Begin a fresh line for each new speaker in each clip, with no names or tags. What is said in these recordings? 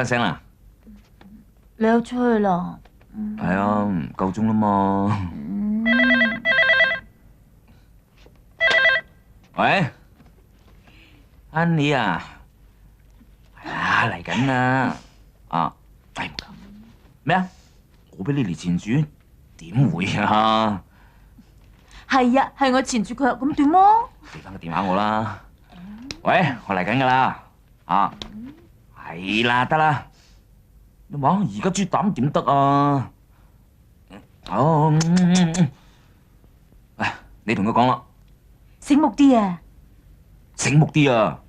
瞓醒啦？
你又出去啦？
係啊，夠鐘啦嘛。喂，Honey啊，係啊，嚟緊啦。啊，哎唔夠咩啊？我俾你嚟纏住？點會啊？
係啊，係我纏住佢，咁點啊？
俾翻個電話我啦。喂，我嚟緊噶啦。啊，係啦，得啦。你話而家豬膽點得啊？哦，唉，你同佢講啦，
醒目啲啊！
醒目啲啊！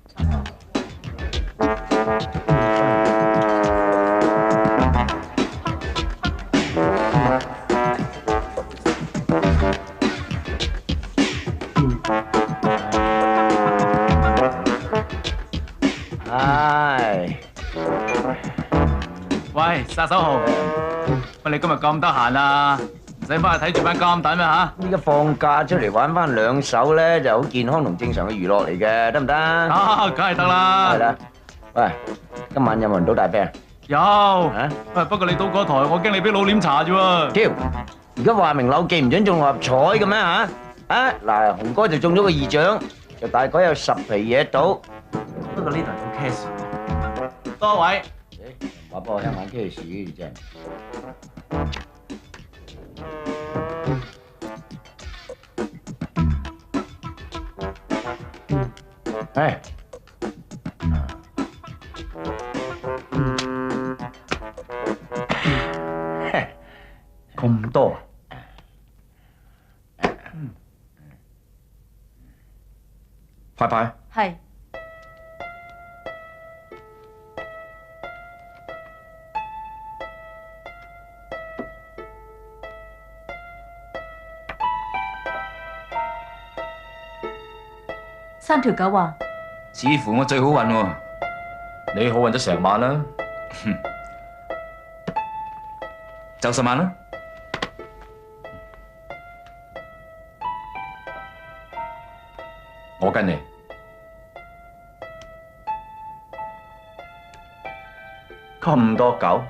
唉，
喂，殺手豪，乜你今日咁得閒啊？唔使翻去睇住班監躉咩吓？
依家放假出嚟玩翻兩手咧，就好健康同正常嘅娛樂嚟嘅，得唔得？
啊，梗係得啦。
係啦。喂，今晚有冇人賭大啤啊？
有。喂，不過你賭嗰台，我驚你俾老臉查啫喎。
屌！而家話明柳記唔准中六合彩嘅咩嚇？啊嗱，紅哥就中咗個二獎，就大概有10皮嘢賭。不過呢台賭 cash。
多位。
話俾我聽玩 cash 嘅真係。哎，咁多啊？
派牌。
係3條狗啊！
似乎我最好運喎。
你好運咗成晚啦，
就10萬啦。
我跟你。
咁多狗，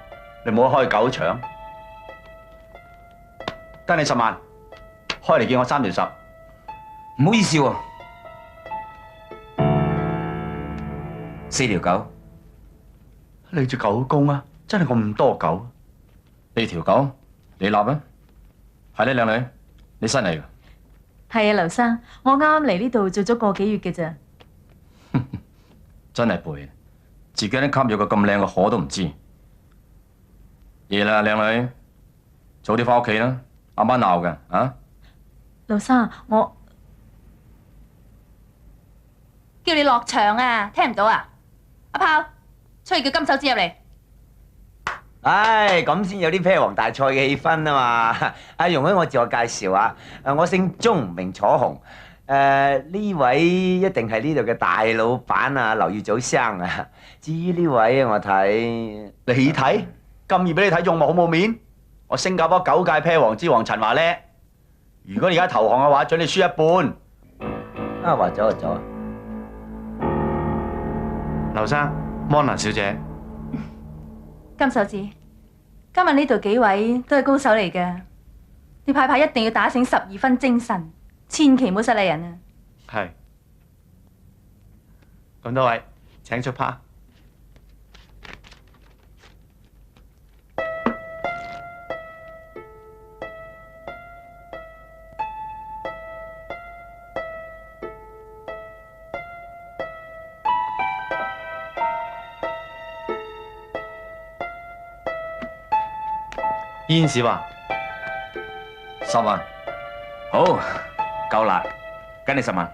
你唔好開狗場。得你10萬，開嚟見我3條10。
唔好意思喎，4條狗。
你隻狗公啊，真係咁多狗。
呢條狗你立啊？係咧，靚女，你新嚟㗎？
係啊，劉生，我啱啱嚟呢度做咗個幾月嘅咋。
真係背，自己啲吸咗個咁靚嘅河都唔知。夜啦，靚女，早啲翻屋企啦，阿媽鬧㗎啊！
劉生，我
叫你落場啊，聽唔到啊？阿炮，出去叫金手指入嚟。
唉，咁先有啲啤王大賽嘅氣氛啊嘛！阿容許我自我介紹啊，我姓鐘，名楚紅。呢位一定係呢度嘅大老闆啊，劉耀祖生啊。至於呢位我睇，
你睇咁易俾你睇中，咪好冇面？我新加坡9屆啤王之王陳華叻。如果你而家投降嘅話，準你輸一半。
啊話走就走啊！
劉生，摩蘭小姐，
金手指，今日呢度幾位都係高手嚟嘅，你派牌一定要打醒12分精神，千祈唔好失禮人啊！
係。咁多位請出牌。
煙士話10萬，
好，夠啦，跟你10萬。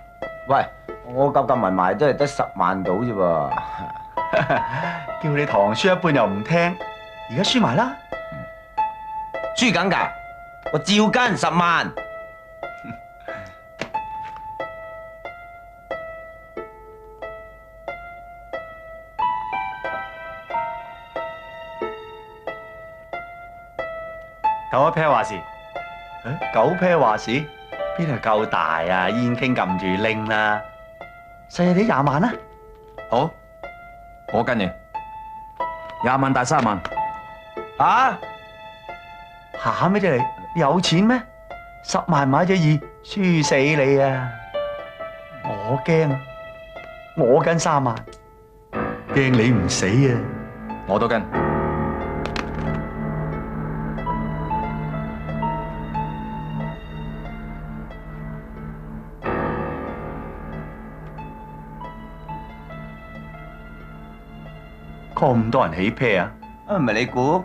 喂，我夾埋埋都係得10萬到啫噃。
叫你堂輸一半又唔聽，而家輸埋啦。
輸緊㗎，我照跟10萬。
9啤話事，9啤話事，邊度夠大啊？煙傾撳住拎啦，細細啲20萬啦。
好，我跟你。
20萬大30萬。
嚇
咩啫你？有錢咩？10萬買隻2，輸死你啊！我驚，我跟3萬，驚你唔死啊！
我都跟。
咁多人起啤啊！
唔係你估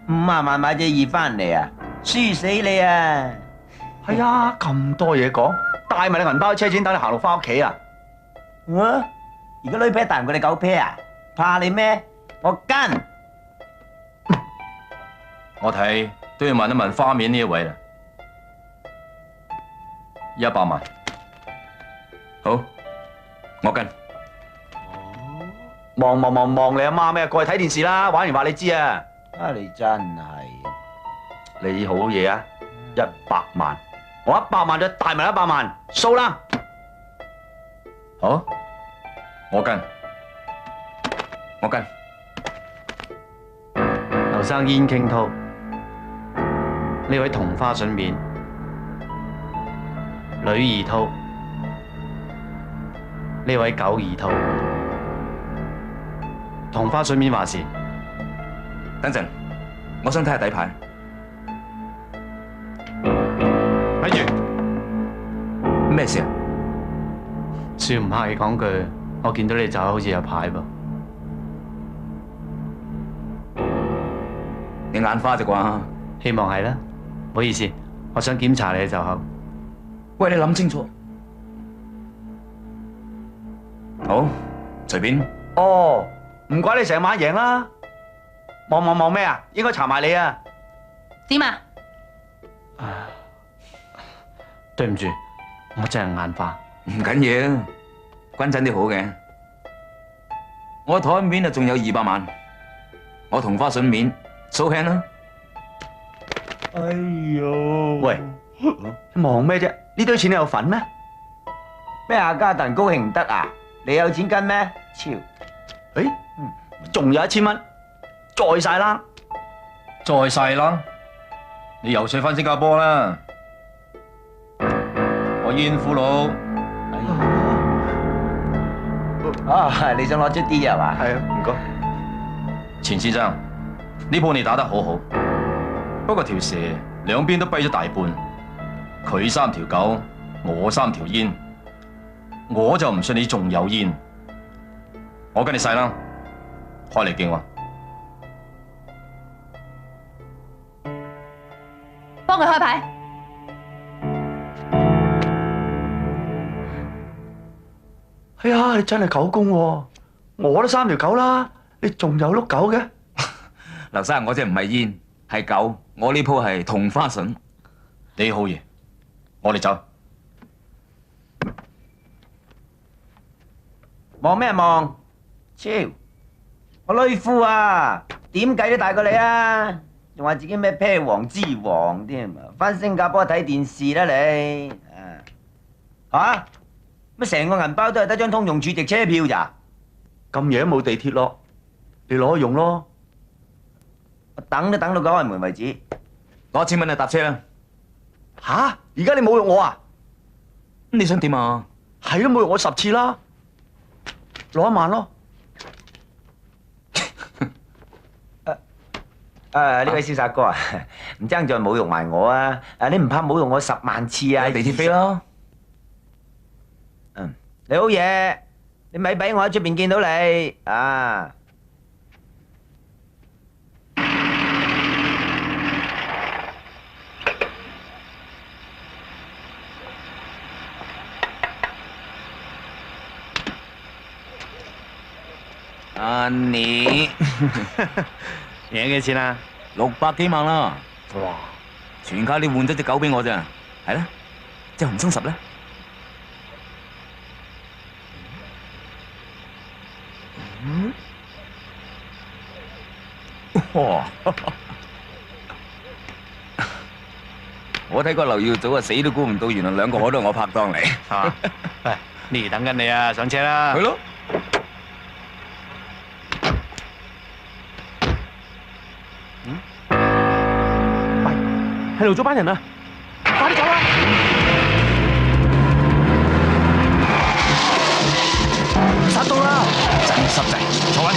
50萬買隻2翻嚟啊？輸死你啊！
係啊，咁多嘢講，帶埋你銀包車錢等你行路翻屋企啊！
而家女啤大唔過你狗啤啊？怕你咩？我跟。
我睇都要問一問花面呢一位啦。100萬。
好，我跟。
望你阿媽咩？過去睇電視啦，玩完話你知啊！
你真係
你好嘢啊！100萬，我100萬就帶埋100萬，數啦！
好，我跟。
劉生煙傾吐，呢位同花順面，女兒吐，呢位狗兒吐，同花順面話事。
等陣，我想睇下底牌。
咪住，
咩事啊？
算唔客氣講句，我見到你走好似有牌噃。
你眼花啫啩？
希望係啦，唔好意思，我想檢查你就口。
喂，你諗清楚。好，隨便。
哦，唔怪你成晚贏啦！望咩啊？應該查埋你啊！
點啊？
對唔住，我真係眼花。
唔緊要，均真啲好嘅。我台面啊仲有200萬，我同花順面數輕啦。
哎呦！
喂，忙咩啫？呢堆錢你有份咩？
咩阿家鄧高興唔得啊？你有錢跟咩？超！
仲有1000蚊，再晒啦！
再細啦，你游水翻新加坡啦。我煙俘虜。
你想攞出啲係嘛？
係啊，唔該。
錢先生，呢鋪你打得好好，不過條蛇兩邊都跛咗大半，佢3條狗，我3條煙，我就唔信你仲有煙。我跟你細啦，開嚟勁喎。
幫佢開牌。
哎呀，你真係狗公喎！我都3條狗啦，你仲有碌狗嘅？
劉生，我隻唔係煙，係狗。我呢鋪係同花順。
你好嘢，我哋走。
望咩望？超！我女夫啊，點計都大過你啊！仲話自己咩啤王之王添啊！返新加坡睇電視啦你啊！乜成個銀包都係得張通用儲值車票咋？
咁夜都冇地鐵咯，你攞去用咯。
我等都等到佢開門為止。
攞1000蚊去搭車啦。
吓？而家你侮辱我啊？
你想點啊？
係都侮辱我10次啦，攞1萬咯。
呢位瀟灑哥啊，唔爭再侮辱埋我啊！你唔怕侮辱我10萬次啊？
地鐵飛咯。
你好嘢，你咪俾我喺出邊見到你啊！
你
贏幾錢啊
600幾萬啦，
哇！
全靠你換咗隻狗俾我咋，係啦，隻紅松10咧。哇！我睇個劉耀祖啊，死都估唔到，原來2個都係我拍檔嚟。
嚇！喂，呢等緊你啊，上車啦！
係咯。
喂，係路咗班人啊！快啲走啊！殺到啦！
真濕滯，坐穩。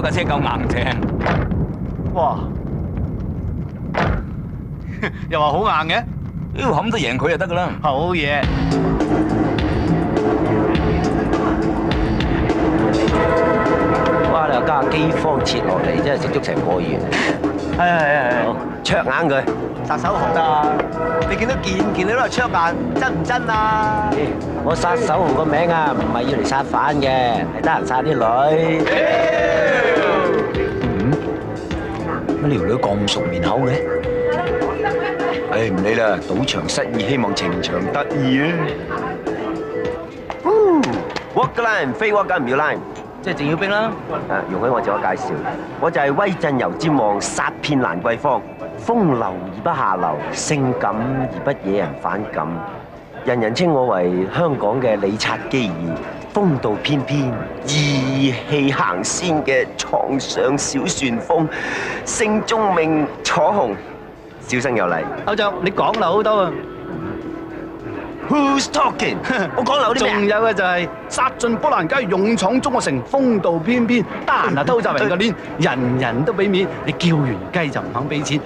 架車夠硬淨，
哇！又話好硬嘅，
妖冚得贏佢就得噶啦。
好嘢！
哇！你又加機方切落嚟，真係食足成個月。
係。
好，灼硬佢。
殺手紅啊！你見到件你都係灼硬，真唔真啊？
我殺手紅個名啊，唔係要嚟殺犯嘅，係得閒殺啲女。乜呢條女咁熟面口嘅？唉，唔理啦，賭場失意，希望情場得意啊！Walk the line，非 walk 梗唔要 line。
即係鄭耀兵啦。
容許我自我介紹，我就係威震遊之王，殺遍蘭桂坊，風流而不下流，性感而不惹人反感。人人稱我為香港嘅李察基爾，風度翩翩、義氣行先嘅床上小旋風，姓鐘名楚紅，小生有禮。
歐總，你講漏好多啊！
Who's talking？ 我講漏啲咩？
仲有嘅就係殺進波蘭街，勇闖中國城，風度翩翩，得閒啊偷襲人個鏈，人人都俾面。你叫完雞就唔肯俾錢，一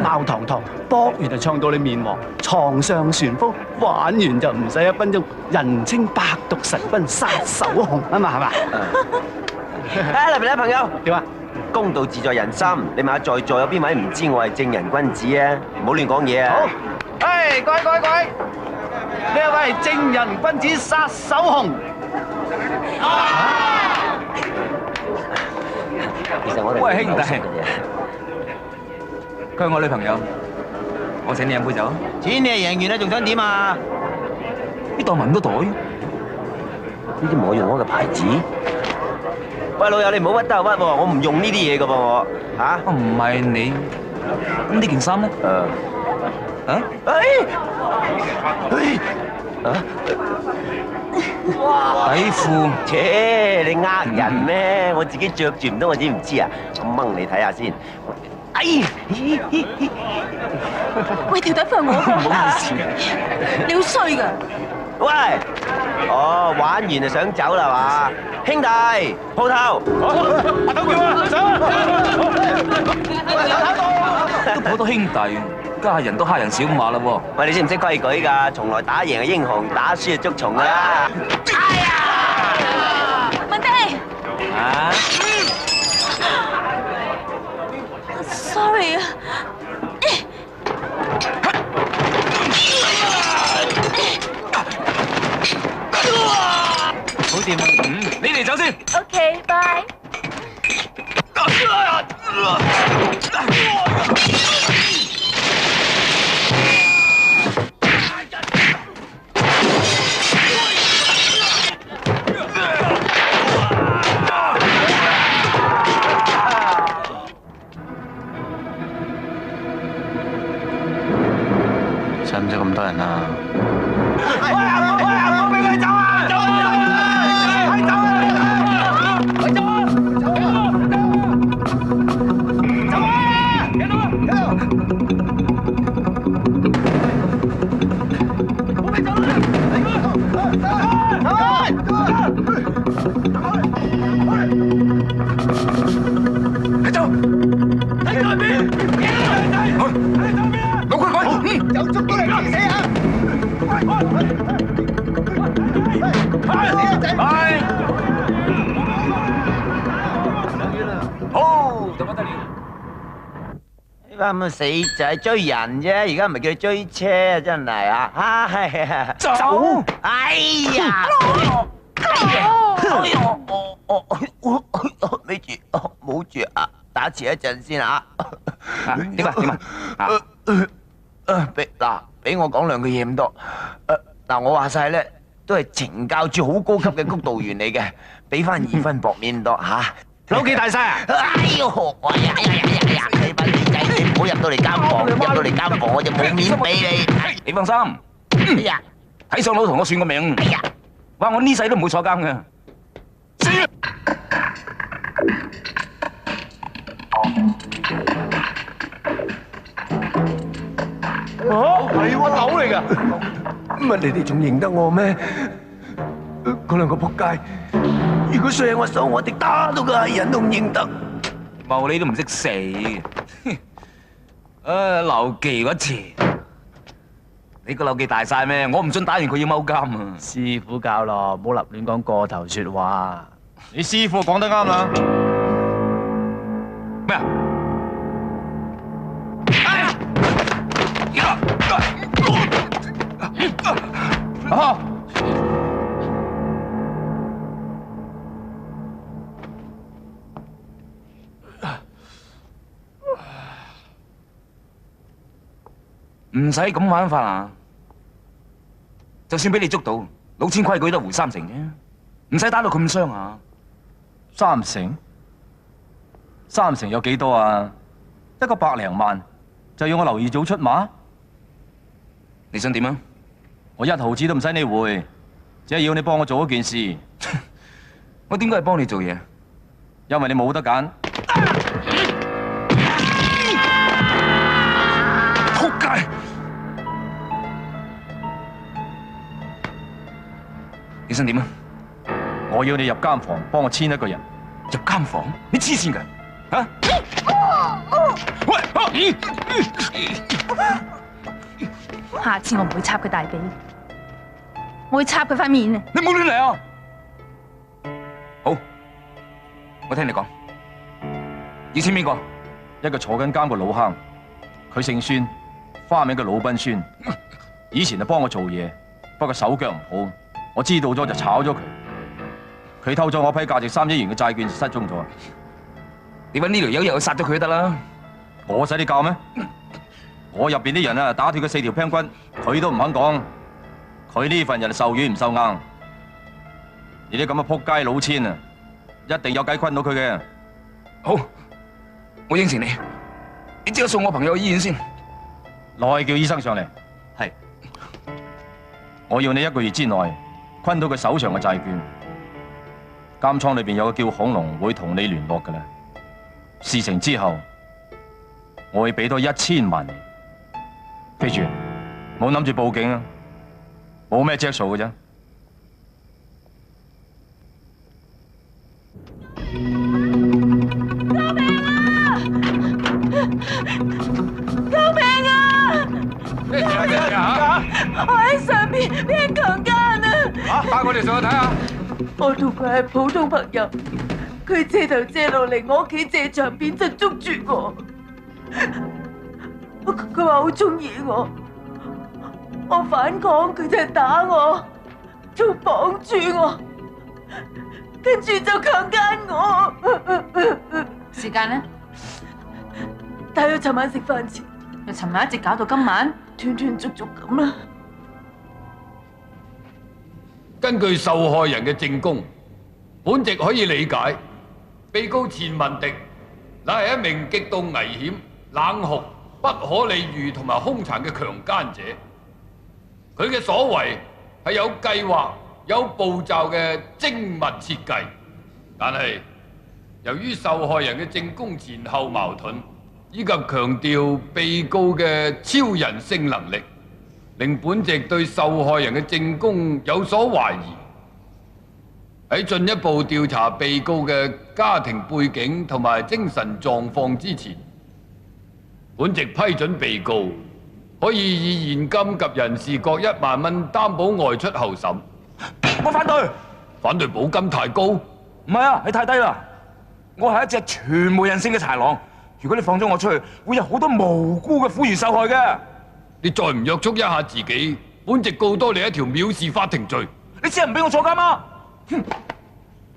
貌堂堂，搏完就唱到你面黃。床上旋風，玩完就唔使1分鐘，人稱百毒神君殺手紅啊嘛，係嘛？
嚟嚟朋友，
點啊？
公道自在人心，你問下在座有邊位唔知我係正人君子啊？唔好亂講嘢啊！
好，各位。呢一位正人君子殺手紅，
其實我哋
喂兄弟，佢係我女朋友，我請你飲杯酒。
錢你係贏完啦，仲想點啊？
呢袋文都袋，
呢啲唔係我用開嘅牌子。喂老友，你唔好屈得屈喎，我唔用呢啲嘢㗎噃我嚇。
唔係你，咁呢件衫咧？底褲，
切你呃人咩？我自己着住唔到，我知唔知啊？我掹你睇下先。哎，
喂，條底褲係我㗎，
唔好意思，
你好衰㗎！
喂，哦，玩完就想走啦嘛？兄弟，鋪頭，
阿頭叫啊，上
都好多兄弟，家下人都蝦人少馬啦喎。
喂，你識唔識規矩㗎？從來打贏係英雄，打輸係捉蟲㗎啦。
哎呀，文迪
啊？
，sorry 啊。
好掂啊！你哋走先。
OK，bye。
使唔使咁多人啊？
喂，
得不得了？
呢班咁嘅死仔追人啫，而家唔係叫你追車啊！真係啊！唉，
走！
哎呀！咪住，冇住啊！打遲一陣先啊！
點啊？點啊？
俾我講兩句嘢咁多。我話晒咧，都係懲教處好高級嘅谷導員嚟嘅，俾翻2分薄面多嚇。
老幾大晒啊！
哎呦！你班死仔，你唔好入到嚟間房，入到嚟間房我就冇面俾你。
你放心。
哎呀！
睇上佬同我算個命。
哎呀！
話我呢世都唔會坐監嘅。死！
係喎，豆嚟㗎。
乜你哋仲認得我咩？嗰兩個仆街，如果衰喺我手，我哋打到個藝人都唔認得。
茂你都唔識死。劉記嗰次，你個劉記大晒咩？我唔信打完佢要踎監啊！
師傅教咯，唔好立亂講過頭説話。
你師傅講得啱啦。
咩啊？
啊！
唔使咁玩法啊！就算俾你捉到，老千規矩都回3成啫，唔使打到咁傷啊
！3成？3成有幾多啊？得個100零萬，就要我劉二祖出馬？
你想點啊？
我1毫子都唔使你回，只係要你幫我做一件事。
我點解係幫你做嘢？
因為你冇得揀。
仆街！你想點啊？
我要你入監房幫我簽一個人。
入監房？你黐線㗎？嚇！喂！
下次我唔會插佢大髀，我會插佢塊面啊！
你唔好亂嚟啊！好，我聽你講，要簽邊個？
一個坐緊監嘅老坑，佢姓孫，花名叫魯賓孫。以前就幫我做嘢，不過手腳唔好，我知道咗就炒咗佢。佢偷咗我批價值3億元嘅債券，失蹤咗。
你搵呢條友入去殺咗佢都得啦。
我使你教咩？我入邊啲人啊，打斷佢4條 plan 骨，佢都唔肯講。佢呢份人受軟唔受硬。你啲咁嘅仆街老千啊，一定有計困到佢嘅。
好，我應承你，你即刻送我朋友去醫院先。
落去叫醫生上嚟。
係。
我要你1個月之內困到佢手上嘅債券。監倉裏邊有個叫孔龍會同你聯絡㗎啦。事成之後，我會俾多1000萬你。記住，冇諗住報警啊，冇咩着數嘅啫。
救命啊！
咩事啊？
我喺上面俾人強姦啊！
帶我哋上去睇下。
我同佢係普通朋友，佢借頭借路嚟我屋企借場面就捉住我。佢話好中意我，我反抗佢就打我，仲綁住我，跟住就強姦我。
時間呢？
大約尋晚食飯前，
由尋晚一直搞到今晚，
斷斷續續咁啦。
根據受害人嘅證供，本席可以理解，被告錢文迪乃係一名極度危險、冷酷、不可理喻同埋兇殘嘅強姦者。佢嘅所為係有計劃、有步驟嘅精密設計，但係由於受害人嘅證供前後矛盾，以及強調被告嘅超人性能力，令本席對受害人嘅證供有所懷疑。喺進一步調查被告嘅家庭背景同埋精神狀況之前，本席批准被告可以以現金及人事各1萬蚊擔保外出候審。
我反對。
反對保金太高？
唔係啊，你太低啦。我係一隻全無人性嘅豺狼。如果你放咗我出去，會有好多無辜嘅婦孺受害嘅。
你再唔約束一下自己，本席告多你一條藐視法庭罪。
你真係唔俾我坐監嗎？哼，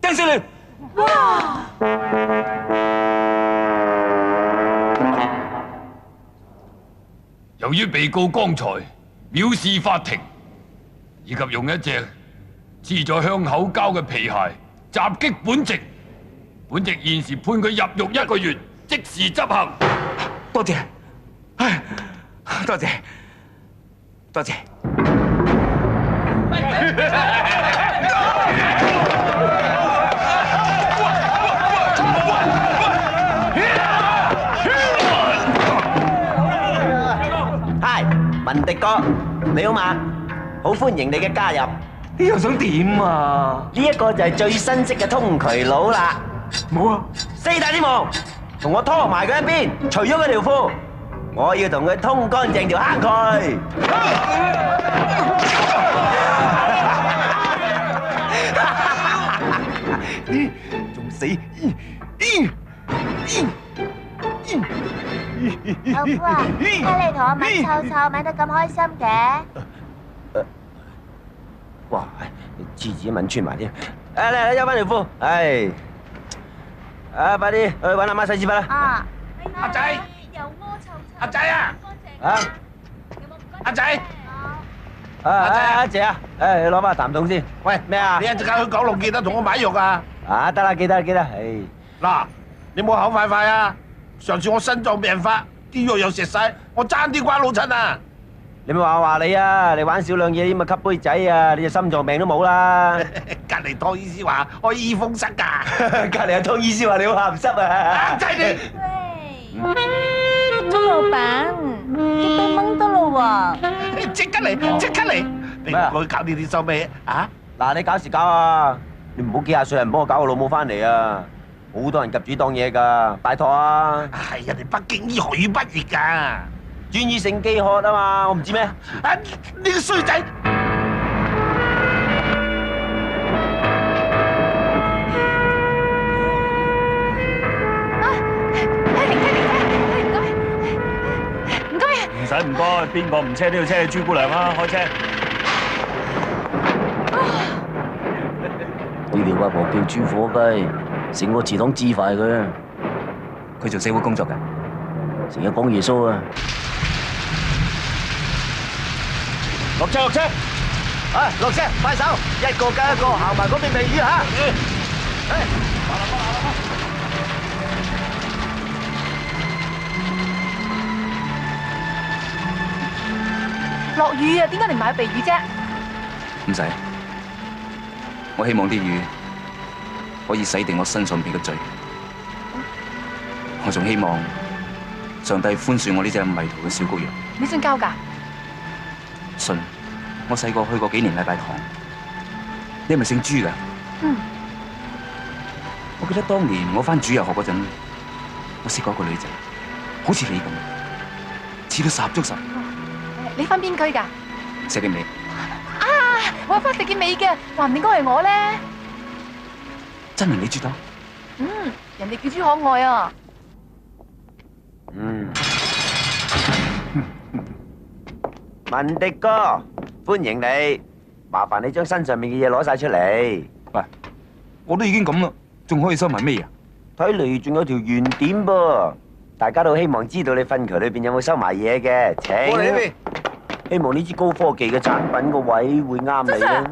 釘死你！
由於被告剛才藐視法庭，以及用一隻黐咗香口膠嘅皮鞋襲擊本席，本席現時判佢入獄1個月，即時執行。
多謝，唉，多謝，多謝。
嗨，文迪哥，你好嘛？好歡迎你嘅加入。
你又想點啊？
呢一個就係最新式嘅通渠佬啦。
冇啊
，4大天王，同我拖埋佢一邊，除咗佢條褲，我要同佢通乾淨條坑渠。仲死！
老夫啊，睇你同我吻臭臭，吻得咁開心嘅。
哇！次次都吻穿埋添。嚟，休翻條褲。唉，快啲去揾阿媽洗屎忽啦。
啊，
阿仔，
又屙臭臭。
阿仔啊！
啊！
阿仔，
阿姐啊，你攞翻個痰筒先。喂，咩啊？
你一陣間去九龍記得同我買藥啊！
啊，得啦，記得。唉，
嗱，你冇口快快啊！上次我心臟病發，啲藥又食晒，我爭啲瓜老襯啊！
你咪話你啊！你玩少兩嘢，咁啊吸杯仔啊，你隻心臟病都冇啦！
隔離湯醫師話可以醫風濕㗎，
隔離阿湯醫師話你好鹹濕啊！
仔你！
喂，鐘老闆，啲杯掹得咯喎！
即刻嚟！
咩啊？
我搞呢啲收尾啊！
嗱，你搞時搞啊！你唔好幾廿歲人幫我搞個老母翻嚟啊！好多人及住當嘢㗎，拜託啊！
係人哋北京醫學院畢業㗎，
專醫性飢渴啊嘛，我唔知咩？
啊！你個衰仔！
唔使唔該，邊個唔車都要車你朱姑娘啊！開車。
呢條阿婆叫朱火雞，成個祠堂支快佢。佢做社會工作㗎，成日講耶穌啊！落車！啊，落車，快手，一個跟一個行埋嗰邊避雨嚇。
落雨啊，點解你唔買避雨啫？
唔使，我希望啲雨可以洗滌我身上邊嘅罪。我仲希望上帝寬恕我呢隻迷途嘅小羔羊。
你信教㗎？
信，我細個去過幾年禮拜堂。你係咪姓朱㗎？
嗯。
我記得當年我返主日學嗰陣，我識過一個女仔，好似你咁，似到十足十。
你返邊區㗎？
石硤尾。
啊！我返石硤尾嘅，話唔定該係我咧。
真係你朱德？
嗯，人哋叫朱可愛啊。
文迪哥，歡迎你，麻煩你將身上面嘅嘢攞晒出嚟。
喂，我都已經咁啦，仲可以收埋咩啊？
睇嚟仲有條懸點噃，大家都希望知道你糞渠裏邊有冇收埋嘢嘅。請
過嚟呢邊。
希望呢支高科技嘅產品個位會啱你啦。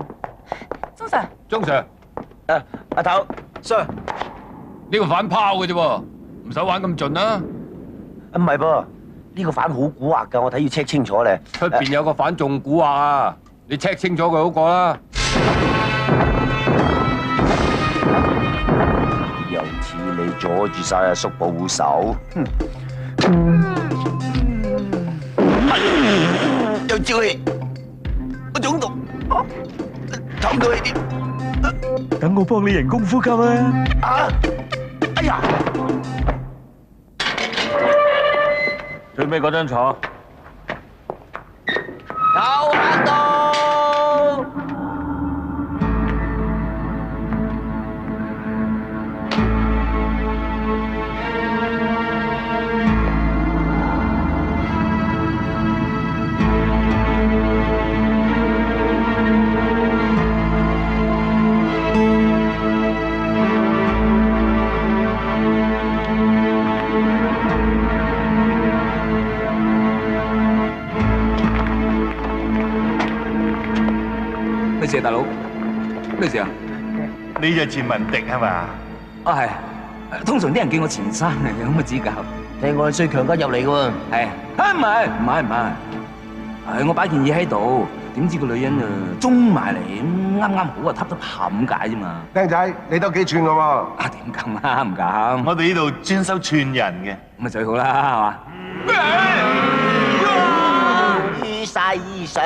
鐘 Sir，
鐘 Sir，
阿頭
Sir，
呢個反拋嘅啫喎，唔使玩咁盡啦。
唔係噃，呢個反好蠱惑㗎，我睇要 check 清楚咧。
出邊有個反仲蠱惑啊，你 check 清楚佢好過啦。
又似你阻住晒阿叔保手。有朝氣，我中毒，唞唔到氣添。
等我幫你人工呼吸啊！
啊！哎呀！
最尾嗰張床。
有客到。
事啊，大佬？咩事啊？
你就錢文迪係嘛？
啊係，通常啲人叫我錢生啊，有乜指教？
聽講係衰強姦入嚟嘅喎。
係啊，唔係，係我擺件嘢喺度，點知個女人啊衝埋嚟，啱啱好啊揼得冚解啫嘛。
靚仔，你都幾串嘅喎？
啊點敢啊？唔敢。
我哋呢度專收串人嘅，
咁咪最好啦，係嘛？
於世上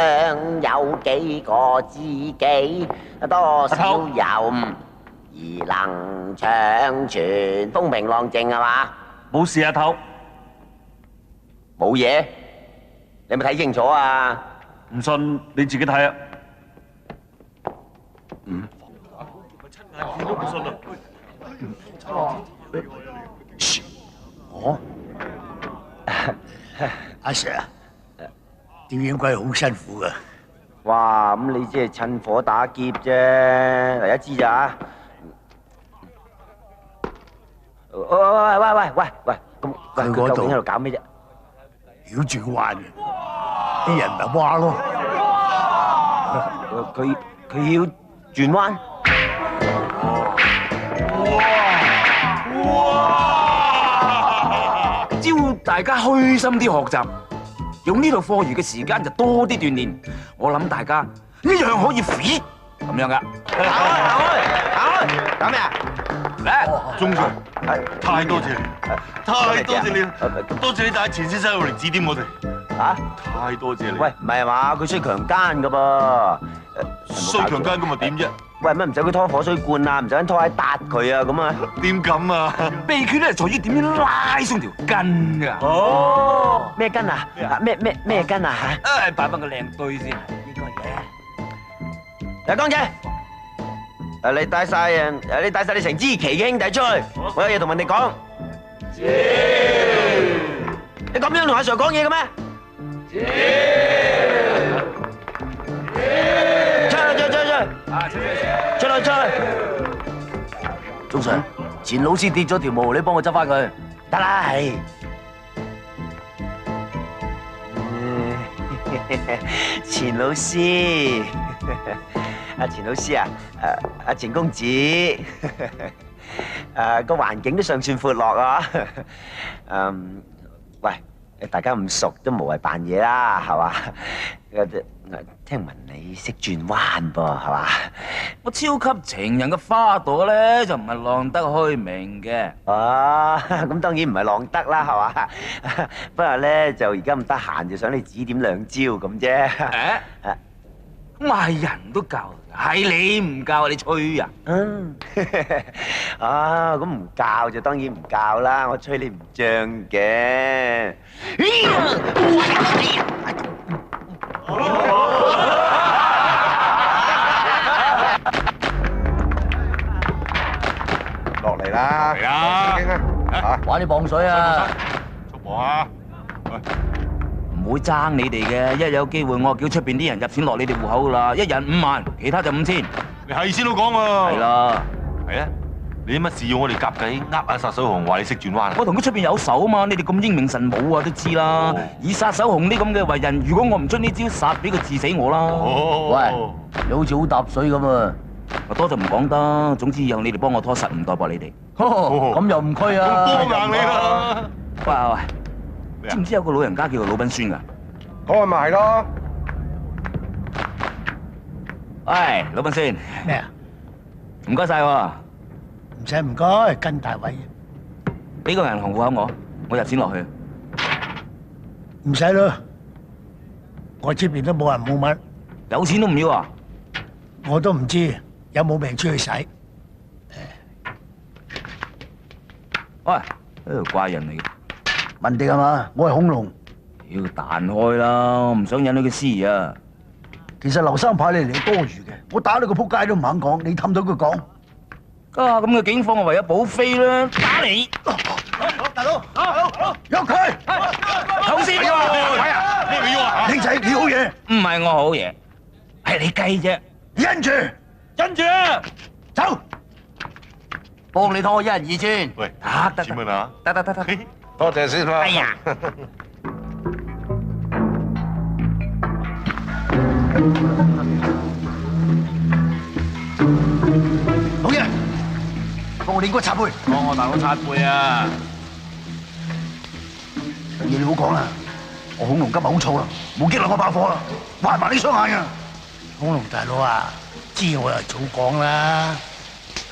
有幾個知己，多少有而能長存，風平浪靜係嘛？
冇事啊，頭。
冇嘢，你有冇睇清楚啊？
唔信你自己睇啊。見都唔信啊！
我阿 Sir 啊，吊影鬼好辛苦噶。
哇，咁你即係趁火打劫啫，嚟一支咋？喂，咁佢究竟喺度搞咩啫？
繞住個彎嘅，啲人咪話咯。
佢要轉彎。
招大家虛心啲學習，用呢套課餘嘅時間就多啲鍛鍊。我諗大家一樣可以 fit 咁樣噶。
搞咩啊？
嚟，
鍾 Sir，太多謝你，太多謝你啦！多謝你帶錢先生嚟指點我哋。
嚇！
太多謝你。
喂，唔係嘛？佢衰強姦噶噃。
衰強姦咁又點啫？
喂，乜唔使佢拖火水罐啊？唔使揾拖鞋搭佢啊？咁啊？
點咁啊？
秘訣咧在於點樣拉鬆條筋㗎。
哦，咩筋啊？咩筋啊？
誒，擺翻個靚堆先，呢個嘢。
嚟，江姐，你帶晒你成支旗嘅兄弟出去，我有嘢同人哋講。你咁樣同阿 Sir 講嘢嘅咩？出去！
鍾 Sir，錢老師跌咗條毛，你幫我執翻佢。
得啦，係。錢老師，阿錢老師啊，阿錢公子，個環境都尚算闊落啊。喂，大家咁熟都無謂扮嘢啦，係嘛？聽聞你識轉彎噃，係嘛？
我超級情人嘅花朵咧，就唔係浪得虛名嘅。
啊，咁當然唔係浪得啦，係嘛？不過咧就而家咁得閒，就想你指點兩招咁啫。
我係人都教，係你唔教，你吹啊？
啊，咁唔教就當然唔教啦，我吹你唔脹嘅。
落嚟啦！嚟啦！
玩啲磅水啊！
捉我啊！
唔會爭你哋嘅，一有機會我叫出邊啲人入錢落你哋戶口噶啦，一人5萬，其他就5000。
你係先都講喎。
係啦。
係啊！你乜事要我哋夾計呃阿殺手熊話你識轉彎啊？
我同佢出邊有手啊嘛，你哋咁英明神武啊都知啦。以殺手熊呢咁嘅為人，如果我唔出呢招，殺俾佢治死我啦。
喂，你好似好搭水咁啊！
多就唔講得，總之以後你哋幫我拖實，唔代薄你哋。
咁又唔拘啊！
幫硬你啦！
喂，知唔知有個老人家叫做魯賓孫噶？
嗰咪係咯。
喂，魯賓孫。
咩啊？
唔該晒喎。
唔使唔該，跟大位。
俾個銀行戶口我入錢落去。
唔使咯，我呢邊都冇人冇物。
有錢都唔要啊？
我都唔知有冇命出去使。
喂，呢個怪人嚟嘅。
文迪係嘛？我係恐龍。
要彈開啦，我唔想引到佢私疑啊。
其實劉生派你嚟多餘嘅，我打你個仆街都唔肯講，你氹到佢講。
家咁嘅警況，我唯有保飛啦！打你！
大佬，喐佢！
頭先
喂啊！咩要啊？
兄仔，你好嘢。
唔係我好嘢，係你雞啫。
忍住，
跟住
走。幫你拖1人2轉。
喂，
得
點樣啊？
得，
多謝先啦。
哎呀！
幫我練個擦背。
幫我大佬擦背啊！
嘢你唔好講啦，我恐龍今日好燥啦，冇激落我爆火啦，壞埋你雙眼啊！
恐龍大佬啊，知我又早講啦。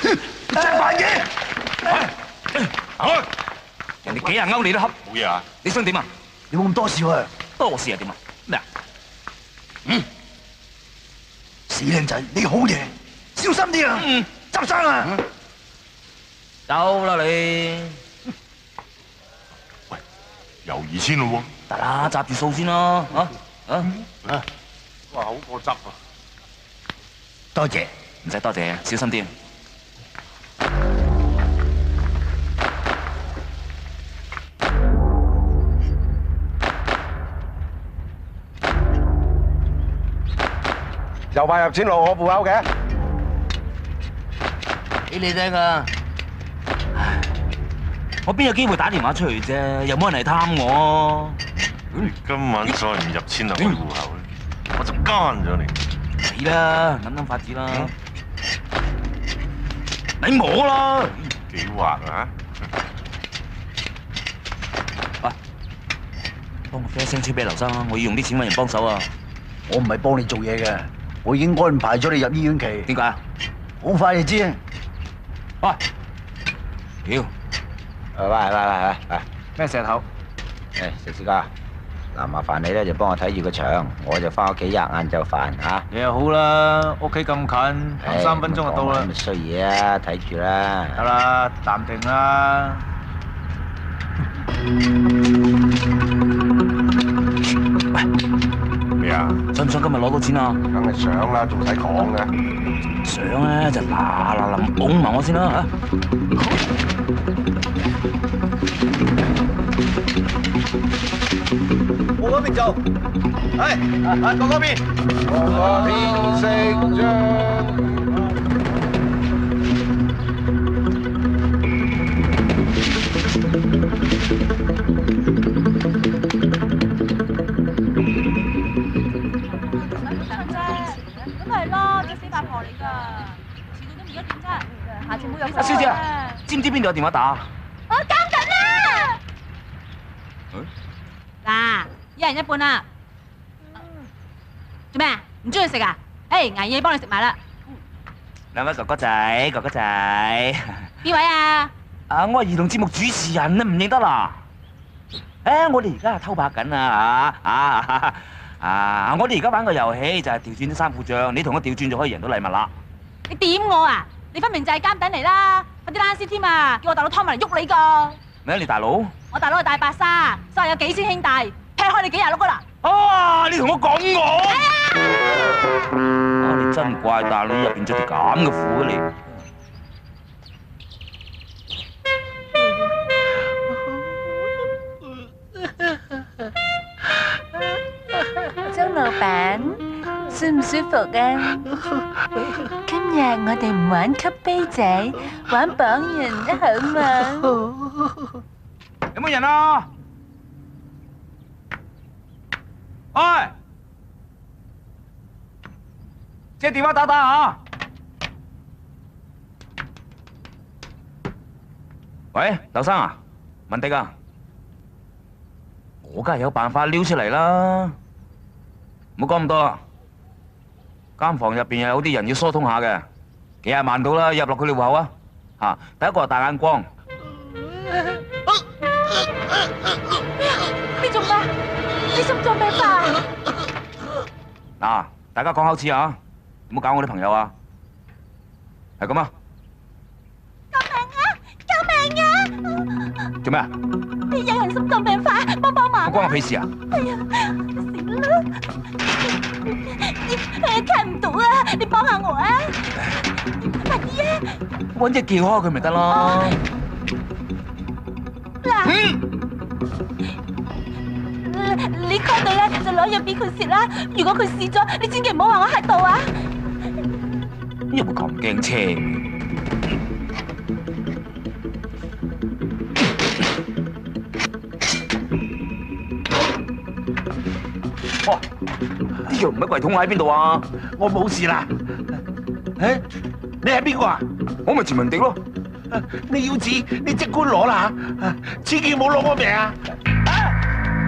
正扮嘢！
人哋幾廿歐你都恰，
冇嘢啊！
你想點啊？
你冇咁多事喎。
多事係點啊？咩啊？
死靚仔，你好嘢，小心啲啊！執生啊！
走啦你！
喂，又2000咯喎！
得啦，閘住數先咯，
哇，好過執啊！
多謝，
唔使多謝，小心啲。
又派入錢落我戶口嘅，
俾你聽啊！我邊有機會打電話出去啫？又冇人嚟探我。
今晚再唔入錢落我戶口咧，我就奸咗你。
死啦，諗法子啦。你摸啦！
幾滑啊！
喂，幫我飛一聲車俾劉生，我要用啲錢揾人幫手啊！
我唔係幫你做嘢嘅，我已經安排咗你入醫院期。
點解啊？
好快就知啊！
喂，屌！
喂，
咩石頭？
誒食屎家，嗱麻煩你咧就幫我睇住個場，我就翻屋企吔晏晝飯嚇。
你又好啦，屋企咁近，行3分鐘就到啦。
咁衰嘢啊，睇住啦。
得啦，暫停啦。
咩啊？
想唔想今日攞到錢啊？
梗係想啦，仲使講嘅？
想咧就嗱臨拱埋我先啦嚇。
我嗰邊做，係嗰邊。
我邊識將。
咁係咯，隻死八婆嚟㗎，遲到都唔一點啫。下次唔好有
阿小姐啊，知唔知邊度有電話打？
我監緊啦！嗱，一人一半啦。做咩啊？唔中意食啊？誒，捱夜幫你食埋啦。
兩位哥哥仔，
邊位啊？
啊，我係兒童節目主持人啊，唔認得啦。誒，我哋而家係偷拍緊啊！我哋而家玩個遊戲就係調轉啲衫褲仗，你同我調轉就可以贏到禮物啦。
你點我啊？你分明就係監躉嚟啦！快啲躝屍添啊！叫我大佬拖埋嚟喐你個。
咩？你大佬？
我大佬係大白鯊，所以有幾千兄弟，劈開你幾廿碌噶啦！
啊！你同我講我？啊！你真怪誕，你入邊着條咁嘅褲嘅你。
周老闆，舒唔舒服啊？今日我哋唔玩吸杯仔，玩綁人得好嘛？
有冇人啊？喂，借電話打啊！喂，劉生啊，文迪啊，我梗係有辦法撩出嚟啦，唔好講咁多啦。間房入邊有啲人要疏通下嘅，幾廿萬到啦，入落佢哋戶口啊！嚇，第一個係大眼光。
你做咩？你心臟病發啊？
嗱，大家講口齒啊，唔好搞我啲朋友啊，係咁啊！
救命啊！
做咩啊？
有人心臟病發，幫忙！
關我屁事啊！
哎呀，死啦！你睇唔到啊！你幫下我啊！快啲啊！
搵隻撬開佢咪得咯！
嗱，你開到咧就攞藥俾佢食啦。如果佢試咗，你千祈唔好話我嚇到啊！
有冇咁驚青？哇！啲藥唔喺櫃桶喺邊度啊？
我冇事啦。誒，你係邊個啊？
我咪錢文迪咯。
你要紙，你即管攞啦嚇，千祈唔好攞我命啊！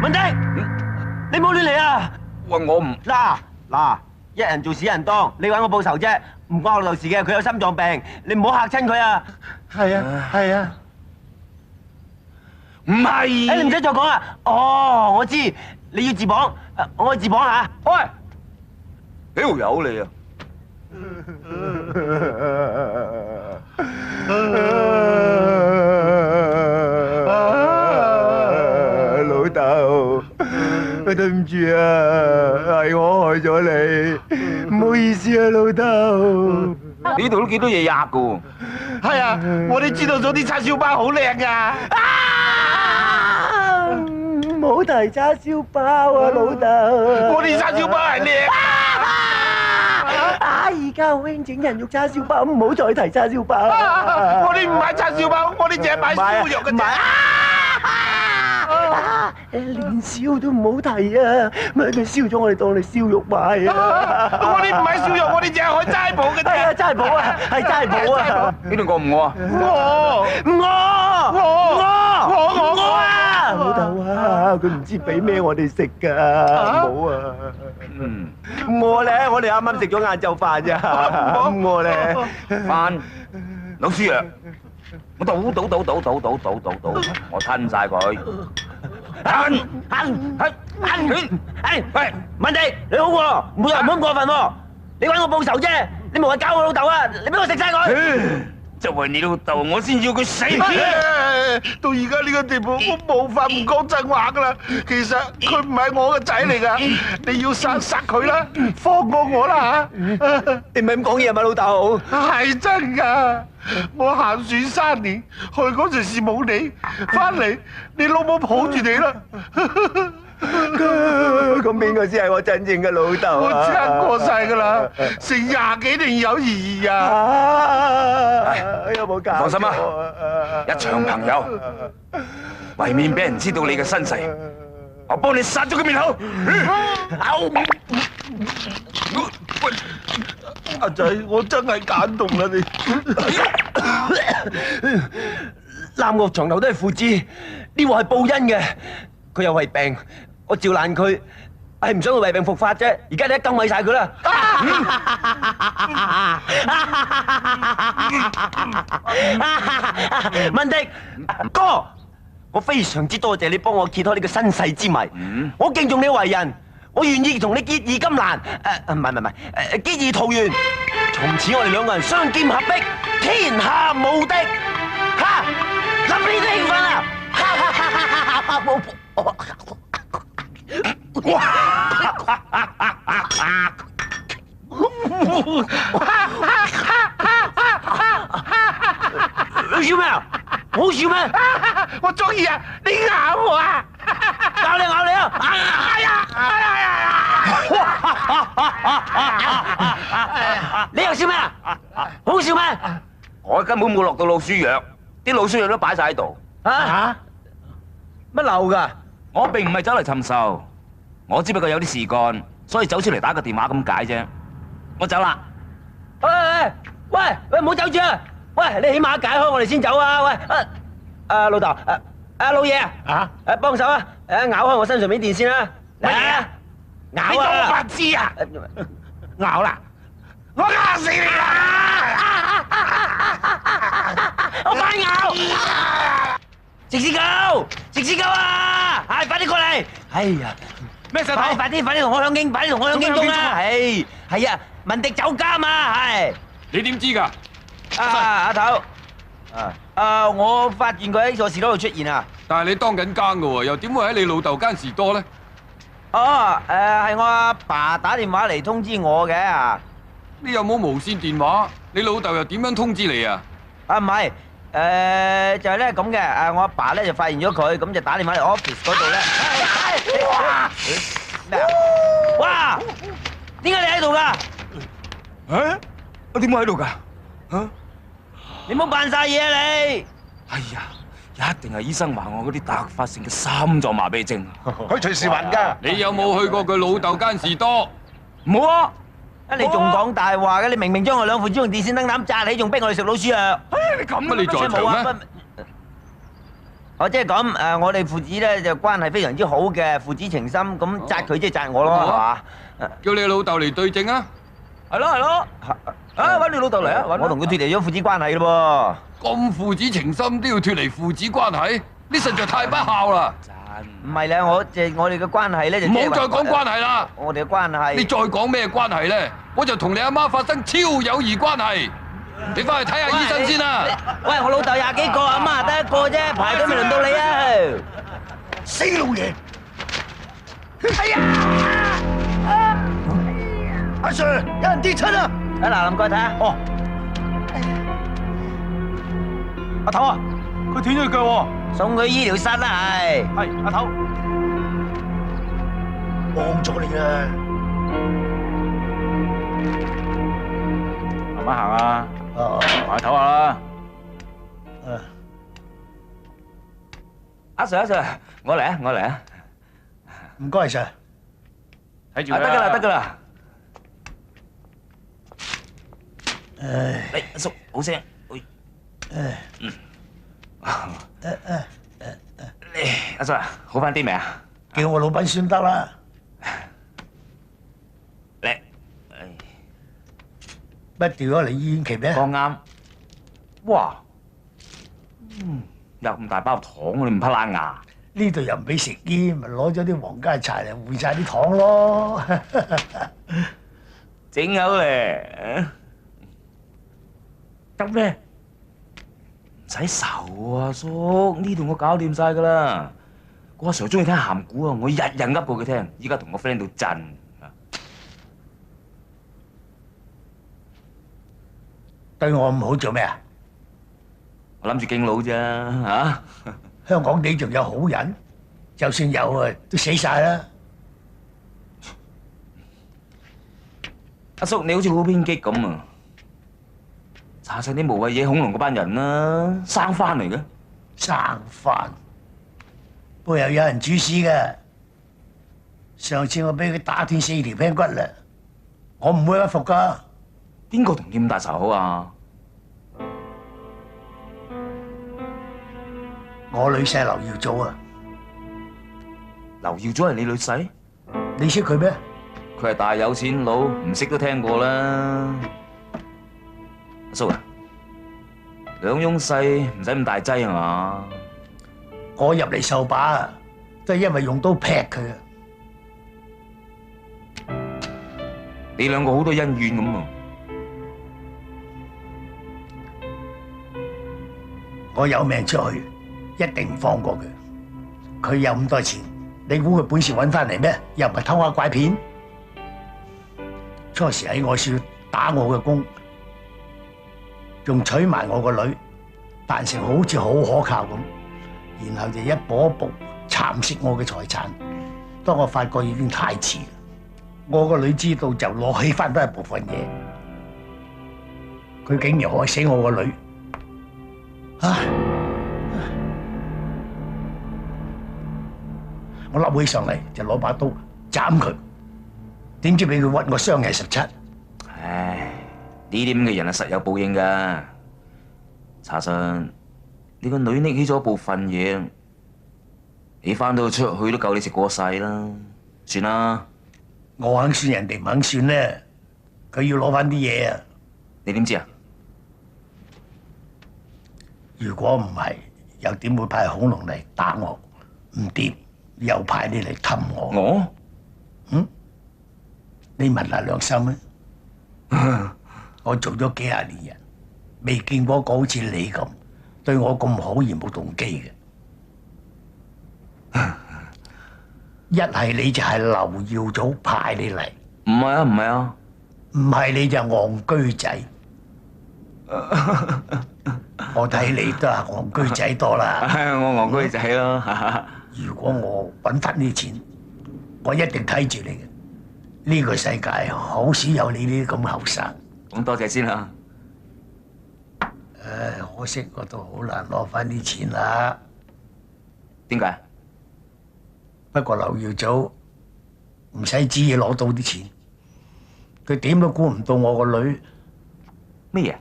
文迪，你唔好亂嚟啊！
喂，我唔
嗱，一人做事一人當，你揾我報仇啫，唔關我老豆事嘅，佢有心臟病，你唔好嚇親佢啊！
係啊，
唔係。
你唔使再講啦。哦，我知，你要自綁，我去自綁嚇。
喂，屌有你啊！
老豆，對唔住啊，係我害咗你，唔好意思啊，老豆。
呢度都幾多嘢壓噶喎。
係啊，我哋知道咗啲叉燒包好靚噶。
唔好提叉燒包啊，老豆。
我啲叉燒包係靚。
而家好興整人肉叉燒包，唔好再提叉燒包。
我哋唔買叉燒包，我哋淨係買燒肉嘅啫。
連燒都唔好提啊！咪佢燒咗我哋當你燒肉賣啊！
我哋唔買燒肉，我哋淨係開齋鋪嘅啫。
係啊，齋鋪啊，係齋鋪啊！
呢度餓唔餓啊？
我啊！老豆啊，佢唔知俾咩我哋食㗎，唔好啊！餓咧，我哋啱啱食咗晏晝飯咋，唔餓咧。
飯老鼠藥，我倒，我吞晒佢。
喂，文迪，你好喎，唔好咁過分喎！你揾我報仇啫，你無謂搞我老豆啊！你俾我食晒佢！
就為你老豆，我先要佢死。
到而家呢個地步，我冇法唔講真話噶啦。其實佢唔係我個仔嚟噶，你要殺佢啦，放過我啦嚇！
你唔係咁講嘢嘛，老豆？
係真噶，我行船3年，去嗰陣時冇你，翻嚟你老母抱住你啦。
咁邊個先係我真正嘅老豆啊？
我親過晒噶啦，成20幾年友誼啊！
有冇搞？
放心啊，一場朋友，為免俾人知道你嘅身世，我幫你殺咗佢面口。
阿仔，我真係感動啦你。
攬臥床頭都係父子，呢鑊係報恩嘅。佢有胃病，我照爛佢，係唔想佢胃病復發啫。而家你一羹毀晒佢啦！文迪哥，我非常之多謝你幫我揭開呢個身世之謎。我敬重你為人，我願意同你結義金蘭。唔係，結義桃園。從此我哋2個人雙劍合璧，天下無敵。哈！諗你都興奮啊！你笑咩啊？好笑咩？
我中意啊！你咬我啊！
咬你啊！你又笑咩啊？好笑咩？
我根本冇落到老鼠藥，啲老鼠藥都擺晒喺度。
乜漏㗎？
我並唔係走嚟尋仇，我只不過有啲事幹，所以走出嚟打個電話咁解啫。我走啦。
喂，唔好走住啊！喂，你起碼解開我哋先走啊！喂，老豆，老爺啊，幫手啊，咬開我身上面電線啦！嚟啊！咬啊！
你當我白痴啊？咬啦！我咬死你啦！
我反咬！食屎狗啊！係，快啲過嚟！哎呀，
咩石頭？
快啲同我響警，快啲同我響警鐘啦！係啊，文迪走監啊！係。
你點知㗎？
阿頭，我發現佢喺個士多度出現啊！
但係你當緊更㗎喎，又點會喺你老豆間士多咧？
係我阿爸打電話嚟通知我嘅啊！
你有冇無線電話？你老豆又點樣通知你啊？
唔係，就係咧咁嘅，我阿爸咧就發現咗佢，咁就打電話嚟 office 嗰度咧。哇！點解你喺度㗎？
我點會喺度㗎？
你唔好扮晒嘢啊你！
哎呀，一定係醫生話我嗰啲突發性嘅心臟麻痹症。
佢隨時暈㗎。
你有冇去過佢老豆間士多？
冇啊，
你仲講大話嘅？你明明將我兩父子用電線燈膽炸起，仲逼我哋食老鼠藥。
你咁乜你在場咩？
我即係咁我哋父子咧就關係非常之好嘅，父子情深，咁責佢即係責我咯，係嘛？
叫你老豆嚟對證啊！
係咯，揾你老豆嚟啊！我同佢脱離咗父子關係咯
噃。咁父子情深都要脱離父子關係，你實在太不孝啦！
唔係咧，我哋嘅關係咧就唔
好再講關係啦！
我哋嘅關係，
你再講咩關係咧？我就同你阿媽發生超友誼關係。你翻去睇下醫生先啦！
喂，我老豆廿幾個，阿媽得一個啫，排都未輪到你啊！
死老爺！
哎呀！
阿 Sir， 有人跌親啊！
嗱，林過去睇下。哦。阿頭啊，佢斷咗腳喎，送去醫療室啦，係。係，阿頭。
幫咗你啦。
慢慢行啊！埋唞下啦。
阿 Sir， 我嚟啊！
唔該 Sir。
睇住
啦。得㗎啦。
嚟，阿叔，好聲。阿叔啊，好翻啲未啊？
叫我老闆算得啦。
嚟。
乜調咗嚟醫院期咩？
剛啱。哇！有咁大包糖，你唔怕爛牙？
呢度又唔俾食煙，咪攞咗啲皇家柴嚟換晒啲糖咯。
整好咧，得咩？唔使愁啊，叔，呢度我搞掂晒噶啦。個阿 Sir 中意聽鹹古啊，我日日噏過佢聽，依家同我 friend 到震。
對我唔好做咩啊？
我諗住敬老啫嚇。
香港地仲有好人，就算有啊，都死晒啦。
阿叔，你好似好偏激咁啊！查晒啲無謂嘢恐龍嗰班人啦，生番嚟嘅。
生番，背後有人主使嘅。上次我俾佢打斷4條頸骨啦，我唔會屈服噶。
邊個同你咁大仇口啊？
我女婿劉耀祖啊。
劉耀祖係你女婿？
你識佢咩？
佢係大有錢佬，唔識都聽過啦。阿叔啊，兩翁細唔使咁大劑係嘛？
我入嚟受把啊，都係因為用刀劈佢啊。
你兩個好多恩怨咁啊！
我有命出去，一定唔放過佢。佢有咁多錢，你估佢本事揾翻嚟咩？又唔係偷下拐騙。初時喺我處打我嘅工，仲娶埋我個女，扮成好似好可靠咁，然後就一步一步蠶食我嘅財產。當我發覺已經太遲，我個女知道就攞起翻多一部分嘢，佢竟然害死我個女。我笠起上嚟就攞把刀斬佢，點知俾佢屈我傷藝17。
唉，呢啲咁嘅人係實有報應㗎。查實你個女拎起咗部分嘢，你翻到出去都夠你食過世啦。算啦，
我肯算，人哋唔肯算咧。佢要攞翻啲嘢啊！
你點知啊？
如果唔係，又點會派恐龍嚟打我？唔掂，又派你嚟氹我。
我？
你問下良心啊！我做咗幾廿年人，未見過一個好似你咁對我咁好而冇動機嘅。一係你就係劉耀祖派你嚟，
唔係啊，唔係啊，
唔係你就戇居仔。我睇你都係戇居仔多啦。
我戇居仔咯。
如果我揾翻啲錢，我一定睇住你嘅。呢個世界好少有你呢啲咁後生。
咁多謝先啦。
唉，可惜我都好難攞翻啲錢啦。
點解？
不過劉耀祖唔使旨意攞到啲錢，佢點都估唔到我個女
咩嘢？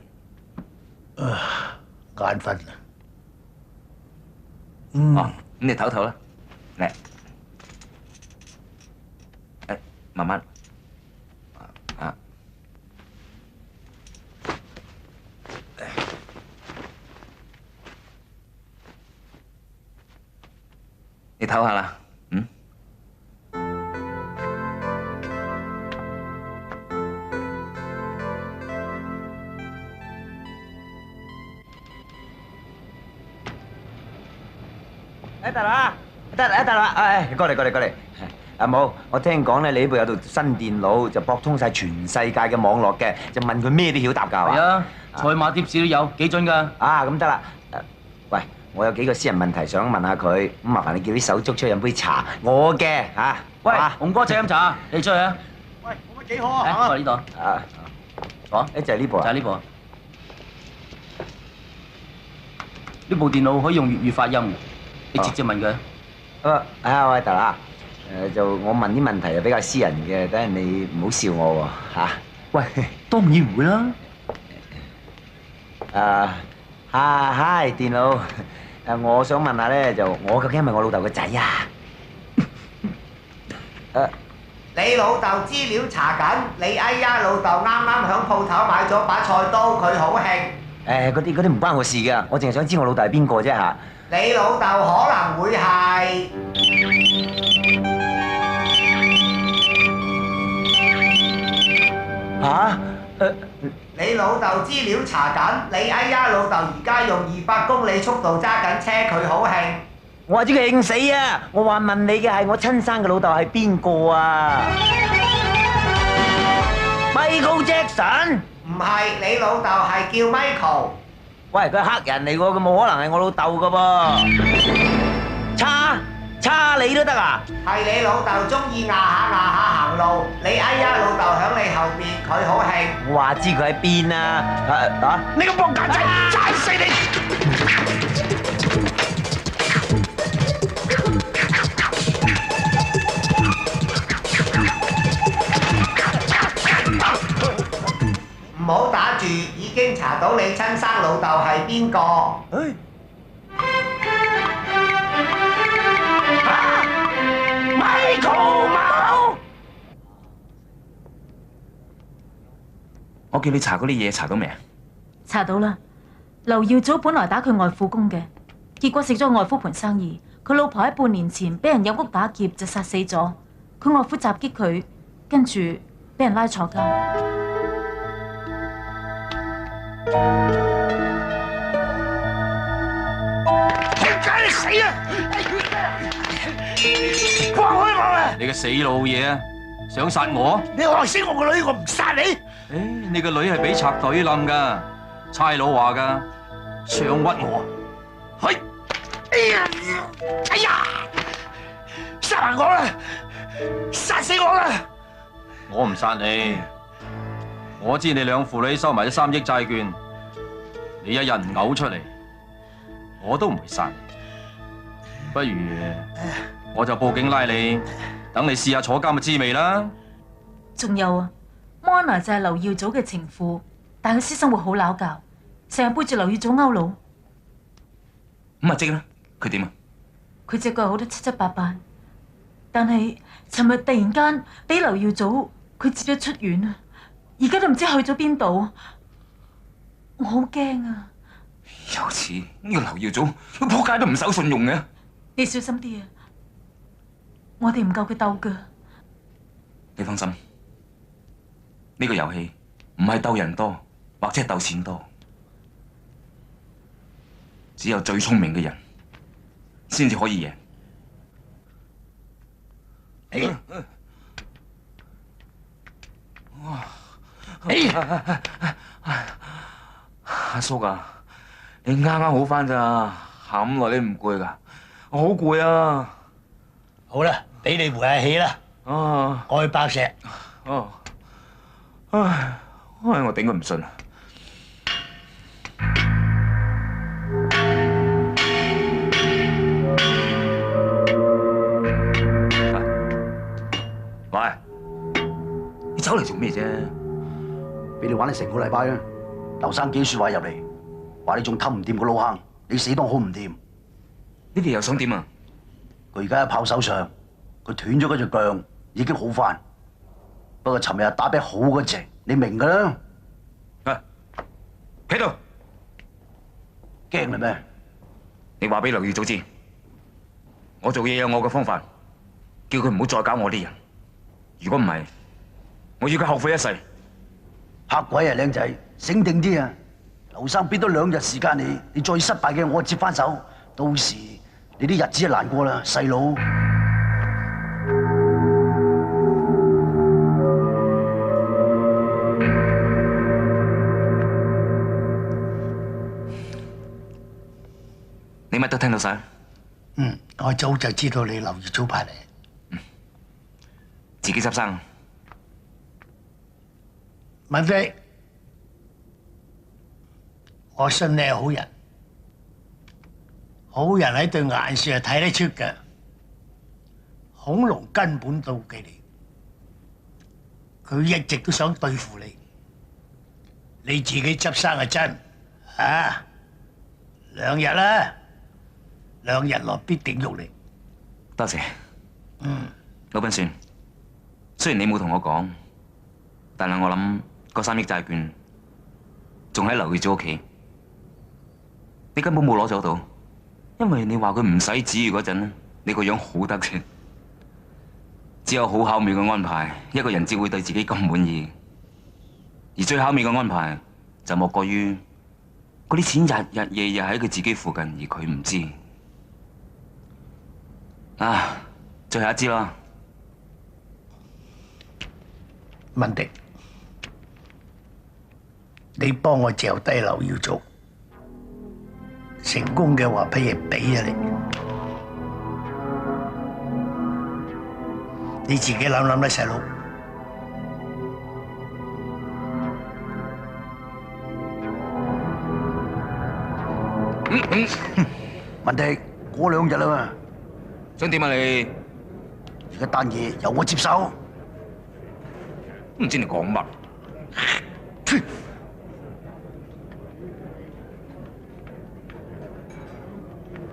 眼瞓啊！
哦，咁你唞唞啦，嚟，誒，慢慢，啊，你唞下啦，嗯。
得啦，得啦，過嚟。阿母，我聽講咧，你呢部有部新電腦，就駁通晒全世界嘅網絡嘅，就問佢咩都曉答㗎係嘛？
係啊，賽馬貼士都有，幾準㗎？
啊，咁得啦。喂，我有幾個私人問題想問下佢，咁麻煩你叫啲手足出去飲杯茶，我嘅嚇。
喂，紅哥仔飲茶，你出去啊！
喂，咁咪幾好啊！
過嚟呢度。
啊，講，就係呢部啊。
就係呢部啊。呢部電腦可以用粵語發音，你直接問佢。
喂，得啦。就我問啲問題就比較私人嘅，等陣你唔好笑我喎嚇。
喂，當然唔會啦。
嗨，電腦。我想問下咧，就我究竟係咪我老豆個仔啊？你老豆資料查緊，你哎呀老豆啱啱響鋪頭買咗把菜刀，佢好興。嗰啲唔關我事㗎，我淨係想知我老豆係邊個啫嚇。你老豆可能會係。嚇？你老豆資料查緊，你哎呀老豆而家用200公里速度揸緊車，佢好興。我話知佢興死啊！我話問你嘅係我親生嘅老豆係邊個啊 ？Michael Jackson？唔係，你老豆係叫 Michael。喂，佢係黑人嚟喎，佢冇可能係我老豆噶噃。叉你都得啊？係你老豆中意壓下行路，你哎呀老豆響你後邊，佢好興。我話知佢喺邊啊！你個仆街仔，斬死你！唔好打住，已經查到你親生老豆係邊個。
我叫你查嗰啲嘢，查到未啊？
查到啦。劉耀祖本來打佢外父工嘅，結果食咗外父盤生意。佢老婆喺半年前俾人入屋打劫就殺死咗。佢外父襲擊佢，跟住俾人拉坐監。
點解你死啊？放開我啊！
你個死老嘢啊！想殺我？
你害死我個女，我唔殺你。
你個女係俾賊隊冧㗎，差佬話㗎，想屈我。係。哎呀！殺埋我啦！殺死我啦！我唔殺你，我知你兩父女收埋咗3億債券，你一日唔嘔出嚟，我都唔會殺你。不如我就報警拉你，等你試下坐監嘅滋味啦。
仲有啊 ，Mona 就係劉耀祖嘅情婦，但佢私生活好撈教，成日背住劉耀祖勾佬。
咁阿積啦，佢點啊？
佢隻腳好得七七八八，但係尋日突然間俾劉耀祖佢接咗出院啊！而家都唔知去咗邊度，我好驚啊！
有似呢個劉耀祖，佢仆街都唔守信用嘅。
你小心啲啊！我哋唔夠佢鬥㗎。
你放心，呢個遊戲唔係鬥人多，或者係鬥錢多，只有最聰明嘅人先至可以贏。阿叔啊，你啱啱好返咋？行咁耐你唔攰㗎？我好攰啊！
好啦，俾你回下氣啦。過去爆石。
唉，我頂佢唔順啊！喂，你走嚟做咩啫？
俾你玩你成個禮拜啊！劉生幾説話入嚟，話你仲氹唔掂個老坑，你死當好唔掂。
你哋又想點啊？
佢而家喺炮手上，佢斷咗嗰隻腳，已經好返。不過尋日打俾好嗰隻，你明㗎啦。
啊，企度！
驚啦咩？
你話俾劉耀祖知，我做嘢有我嘅方法，叫佢唔好再搞我啲人。如果唔係，我要佢後悔一世。
黑鬼啊，靚仔，醒定啲啊！劉生俾多2日時間你，你再失敗嘅我接翻手，到時你啲日子就難過啦，細佬。
你乜都聽到晒？
我早就知道你留意早排嚟。
自己執生。
文飛，我信你係好人，好人喺對眼上係睇得出嘅。孔龍根本妒忌你，佢一直都想對付你。你自己執生係真啊！2日啦，2日內必定喐你。
多謝。老闆算，雖然你冇同我講，但係我諗嗰3億債券仲喺劉耀祖屋企，你根本冇攞走到，因為你話佢唔使旨意嗰陣，你個樣好得戚。只有好巧妙嘅安排，一個人至會對自己咁滿意。而最巧妙嘅安排就莫過於嗰啲錢日日夜夜喺佢自己附近，而佢唔知。啊，最後一支啦。
文迪，你幫我嚼低劉耀祖，成功嘅話批嘢俾啊你。你自己諗諗啦，細佬。文迪，過2日啦嘛。
想點啊你？
而家單嘢由我接手。
唔知你講乜？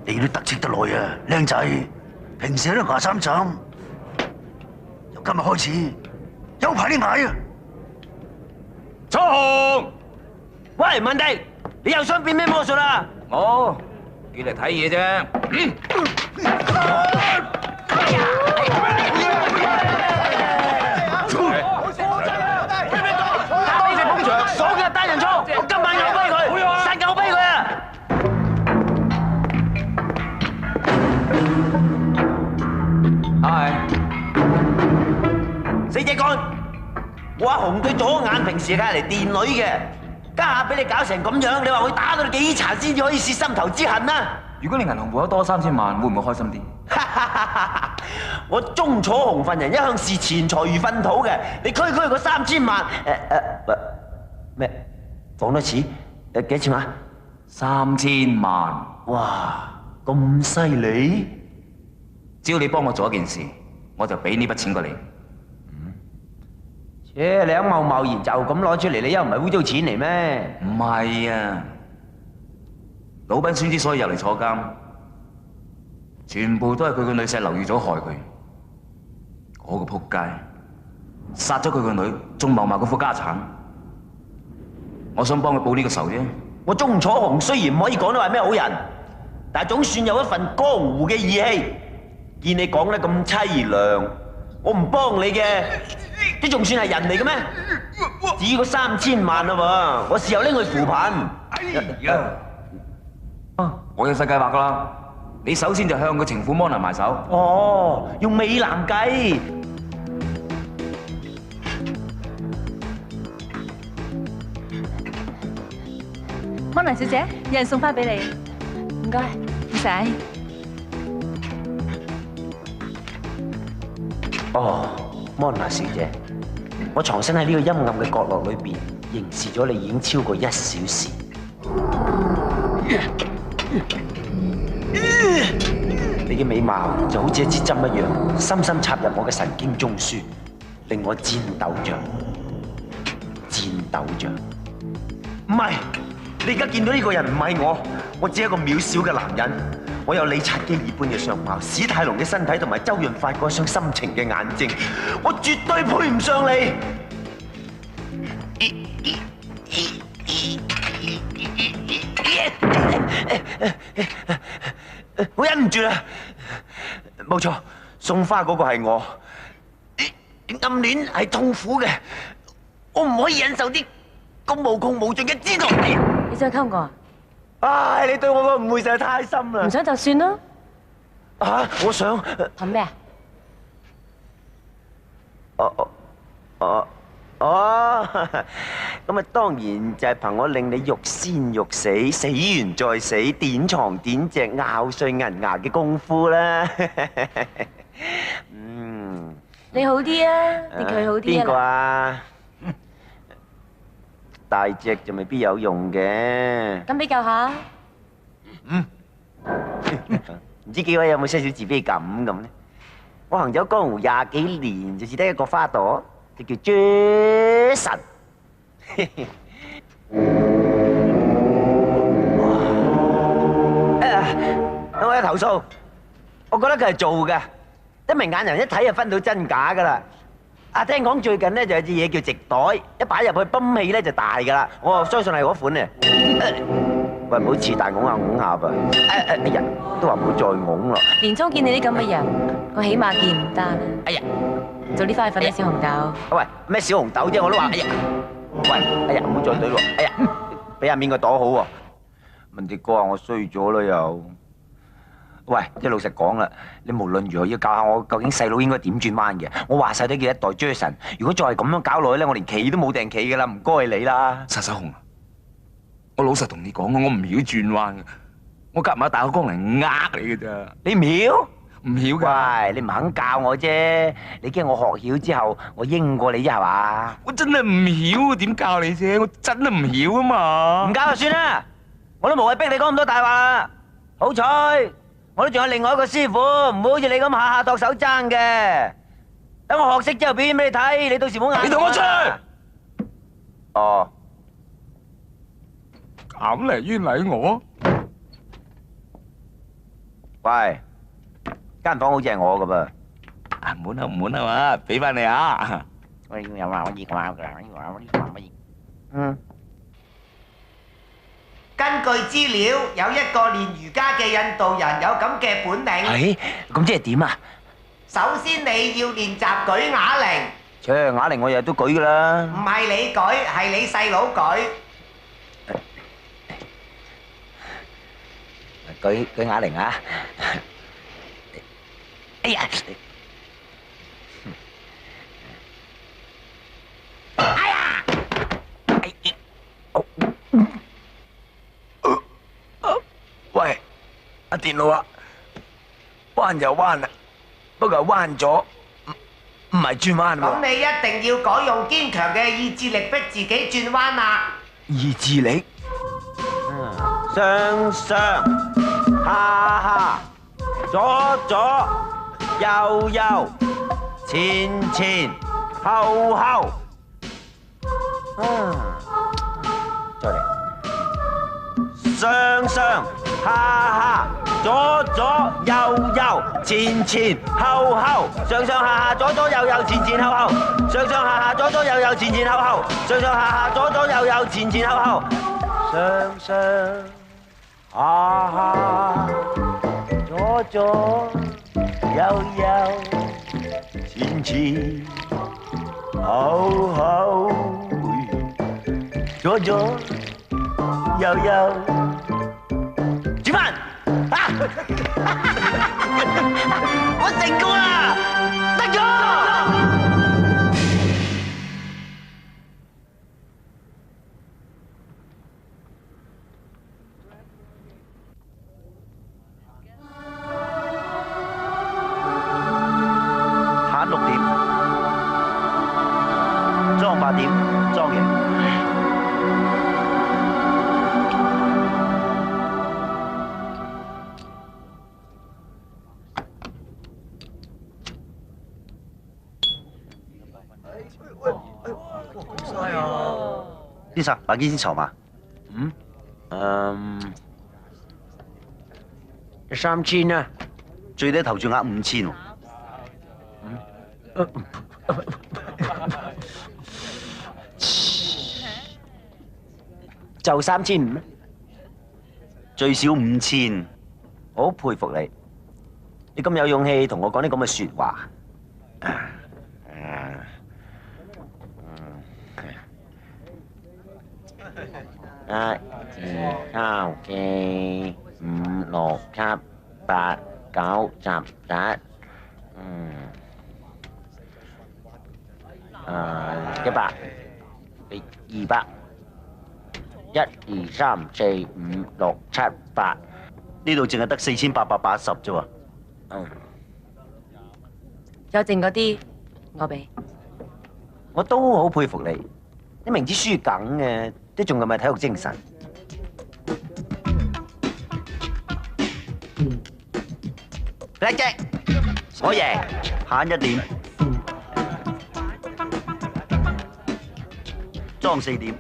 你都得戚得耐啊，靚仔！平時喺度牙三斬，由今日開始有排你捱啊！
楚紅，喂，文迪，你又想變咩魔術啊？
我叫嚟睇嘢啫。
我今晚咬跛佢，殺咬跛佢啊！
係
死仔乾，我阿紅對左眼平時係嚟電女嘅，家下俾你搞成咁樣，你話會打到你幾殘先至可以泄心頭之恨啊？
如果你銀行戶口多3000萬，會唔會開心啲？
我鍾楚紅份人一向視錢財如糞土嘅，你區嗰3000萬，咩？講多次，幾錢啊
？3000萬。
哇，咁犀利！
只要你幫我做一件事，我就俾呢筆錢過你。
切，你咁貿然就咁攞出嚟，你又唔係污糟錢嚟咩？
唔係啊，老闆孫之所以入嚟坐監，全部都係佢個女婿劉耀祖害佢。嗰個仆街，殺咗佢個女，仲謀埋嗰副家產。我想幫佢報呢個仇啫。
我鍾楚紅雖然唔可以講得話咩好人，但係總算有一份江湖嘅義氣。見你講得咁凄涼，我唔幫你嘅，都仲算係人嚟嘅咩？至於嗰3000萬啦喎，我事後拎去扶貧。
我有世界劃噶啦，你首先就向個情婦摩娜埋手。
哦，用美男計。
摩娜小姐，有人送花俾你，唔該，唔使。
哦，摩娜小姐，我藏身喺呢個陰暗嘅角落裏邊，凝視咗你已經超過1小時。你嘅美貌就好似一支針一樣，深深插入我嘅神經中樞，令我顫抖着。戰鬥場。唔係，你而家見到呢個人唔係我，我只係一個渺小嘅男人。我有理察基爾般嘅相貌、史泰龍嘅身體同埋周潤發嗰雙深情嘅眼睛，我絕對配唔上你。我忍唔住啦，冇錯，送花嗰個係我。暗戀係痛苦嘅，我唔可以忍受啲咁無窮無盡嘅煎熬。
你想溝我啊？
唉，你對我個誤會實在太深啦。
唔想就算啦。
啊，我想。
憑咩啊？
咁啊，當然就係憑我令你欲仙欲死，死完再死，點床點隻，咬碎銀牙嘅功夫啦。
你好啲啊，定佢好啲啊？
邊個啊？大隻就未必有用嘅。
咁比較下。
唔知幾位有冇些少自卑感咁呢？我行走江湖20幾年，就只得一個花朵，就叫 Jason。我有投訴，我覺得佢係做嘅，一明眼人一睇就分到真假噶啦。聽講最近咧就有隻嘢叫直袋，一擺入去泵氣咧就大噶啦。我相信係嗰款嘅。喂，唔好似大拱下拱下噃。哎呀，都話唔好再拱咯。
年初見你啲咁嘅人，我起碼見唔單啦。
哎呀，
早啲翻去瞓啦，小紅豆。
喂，咩小紅豆啫？我都話，哎呀，喂，哎呀，唔好再懟喎。哎呀，俾下面個朵好喎。文迪哥啊，我衰咗啦又。喂，即係老實講啦，你無論如何要教下我究竟細佬應該點轉彎嘅。我話晒都叫一代 Jason， 如果再係咁樣搞落去咧，我連企都冇定企噶啦，唔該你啦。
殺手紅啊，我老實同你講啊，我唔曉轉彎嘅，我夾埋大口江嚟呃你嘅咋。
你唔曉？
唔曉㗎。
喂，你唔肯教我啫，你驚我學曉之後我應過你啫係嘛？
我真係唔曉，點教你啫？我真係唔曉啊嘛。
唔教就算啦，我都無謂逼你講咁多大話啦。好彩。我都仲有另外一個師傅，唔會好似你咁下下度手踭嘅。等我學識之後表演俾你睇，你到時唔好眼。
你同我出去。
哦。
咁嚟冤枉我？
喂，間房好似係我噶噃。
啊，唔滿啊唔滿啊嘛，俾翻你啊。
我有話我熱話㗎，
根據資料，有一個練瑜伽嘅印度人有咁嘅本領。
係，咁即係點啊？
首先你要練習舉啞鈴。
切，啞鈴我日日都舉噶啦。
唔係你舉，係你細佬舉。
舉啞鈴啊！哎呀！哎呀！
喂，阿電腦啊，彎就彎啦，不過彎咗，唔係轉彎喎。
咁你一定要改用堅強嘅意志力逼自己轉彎啦。
意志力？
上上下下，左左右右，前前後後。再嚟。上上下下，左左右右，前前後後，上上下下，左左右右，前前後後，上上下下，左左右右，前前後後，上上下下，左左右右，前前後後，上上下下，左左右右，前前後後，左左右右。轉翻啊！我成功啦，得咗！下6點，裝8點，裝型。
邊實買幾錢籌碼？3000
啊，
最低投注額5000喎。
就3500，
最少5000。
我好佩服你，你咁有勇氣同我講啲咁嘅説話。1、2、3、4、5、6、7、8、9、10、11，100、200、1、2、3、4、5、6、7、8。
呢度淨係得4880啫喎。
有剩嗰啲我俾。
我都好佩服你，你明知輸梗嘅，都仲咁嘅體育精神。叻啫，我贏，
慳1點，裝4點。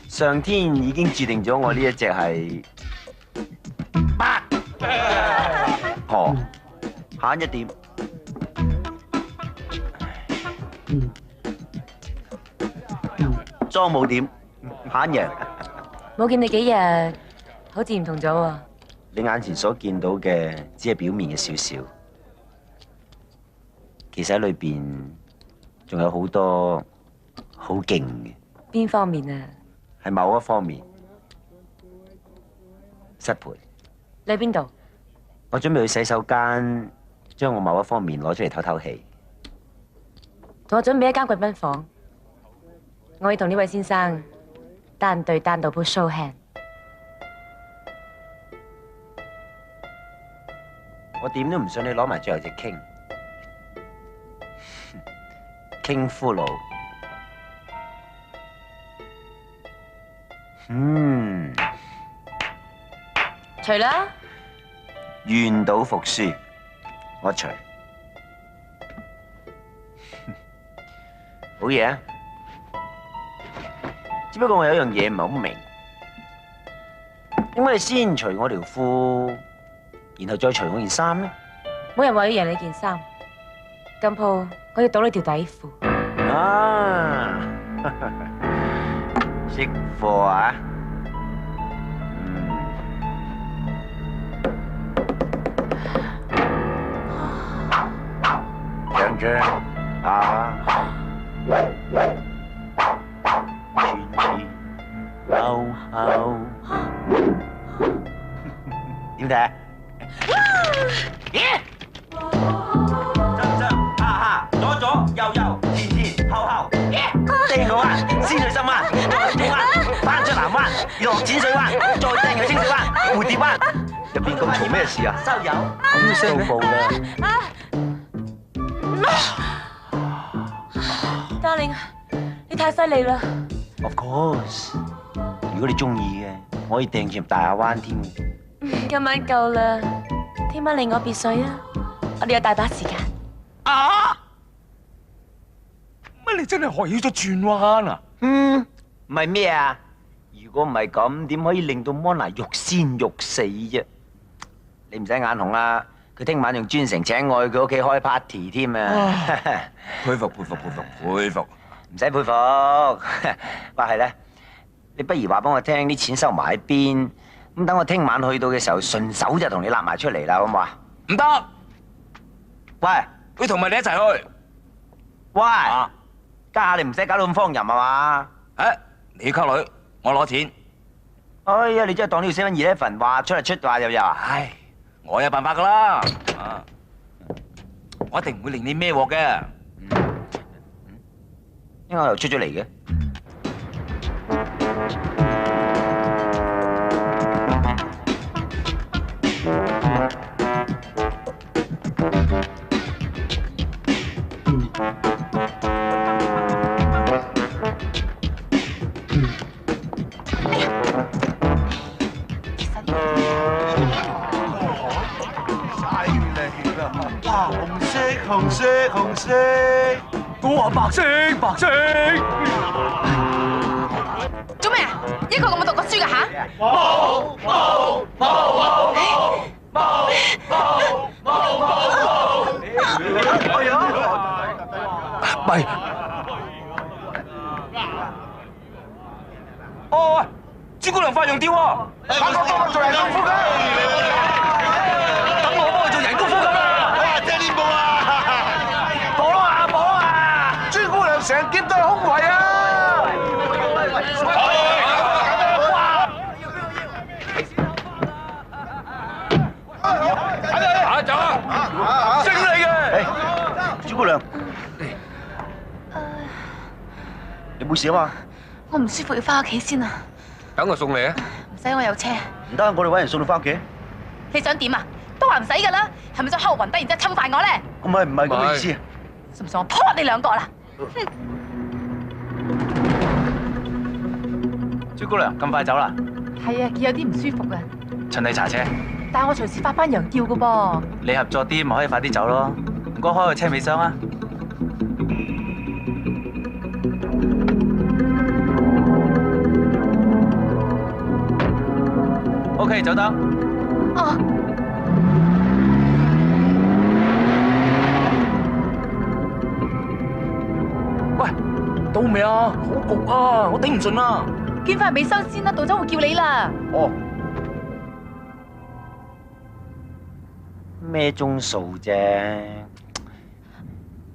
上天已經注定咗我呢一隻係8，
婆，慳1點。裝冇點，慳贏。
冇見你幾日，好似唔同咗喎。
你眼前所見到嘅只係表面嘅少少，其實喺裏邊仲有好多好勁嘅。
邊方面啊？
係某一方面失陪。
你喺邊度？
我準備去洗手間，將我某一方面攞出嚟透透氣。
同我準備一間貴賓房，我要同呢位先生單對單到鋪 show hand。
我點都唔信你攞埋最後隻傾傾骷髏。
除啦。
願賭服輸，我除。好嘢啊！只不過我有一樣嘢唔係好明，點解你先除我條褲，然後再除我件衫呢？
冇人話要贏你件衫，今鋪我要賭你條底褲。
啊，識貨啊！張張啊！前後點睇？咦！上下下，左左右右，前前後後，掟個彎，仙女心彎，中彎，翻出南灣，落淺水灣，再掟去清水灣，蝴蝶灣。入邊咁嘈咩事啊？收油，咁聲到步啦。
Darling， 你太犀利啦
！Of course， 如果你中意嘅，我可以掟住入大亞灣添。
今晚夠啦，聽晚嚟我別墅啊！我哋有大把時間。
啊！乜你真係學曉咗轉彎啊？
唔係咩啊？如果唔係咁，點可以令到 Mona 欲仙欲死啫？你唔使眼紅啦，佢聽晚仲專程請我去佢屋企開 party 添啊！
佩服佩服佩服佩服！
唔使佩服，話係咧，你不如話幫我聽啲錢收埋喺邊，咁等我聽晚去到嘅時候，順手就同你揦埋出嚟啦，好唔好啊？
唔得！
喂，
會同埋你一齊去。
喂，家下你唔使搞到咁荒淫啊嘛？
誒，你溝女，我攞錢。
哎呀，你真係當呢個7-11話出就出，話又啊！
唉，我有辦法噶啦，我一定唔會令你孭鑊嘅。
點解我又出咗嚟嘅？
犀利啦！哇，紅色紅色紅色！我話白色，白色。
做咩啊？一個咁冇讀過書㗎吓？
喂！哦喂，朱姑娘發揚吊喎！
馬哥幫我做人工呼吸，
等我幫佢做人工呼吸啦！
哇，借練步啊！保啊保啊！朱姑娘成劫都係空位啊！
走啊！
升你嘅！朱姑娘，你冇事啊嘛？
我唔舒服，要翻屋企先啊！
等我送你啊！
唔使，我有車。
唔得，我哋揾人送你翻屋企。
你想點啊？都話唔使㗎啦，係咪想蝦我暈低，然之後侵犯我咧？
唔係咁嘅意思。
信唔信我撲你兩個啦？
朱姑娘咁快走啦？
係啊，佢有啲唔舒服啊。
趁你查車，
但係我隨時發翻羊叫㗎噃。
你合作啲咪可以快啲走咯。唔該，開個車尾箱啊。OK， 走得。
哦。
喂，到未啊？好焗啊！我頂唔順啦。
見翻尾箱先啦，到咗會叫你啦。
哦。
咩鐘數啫？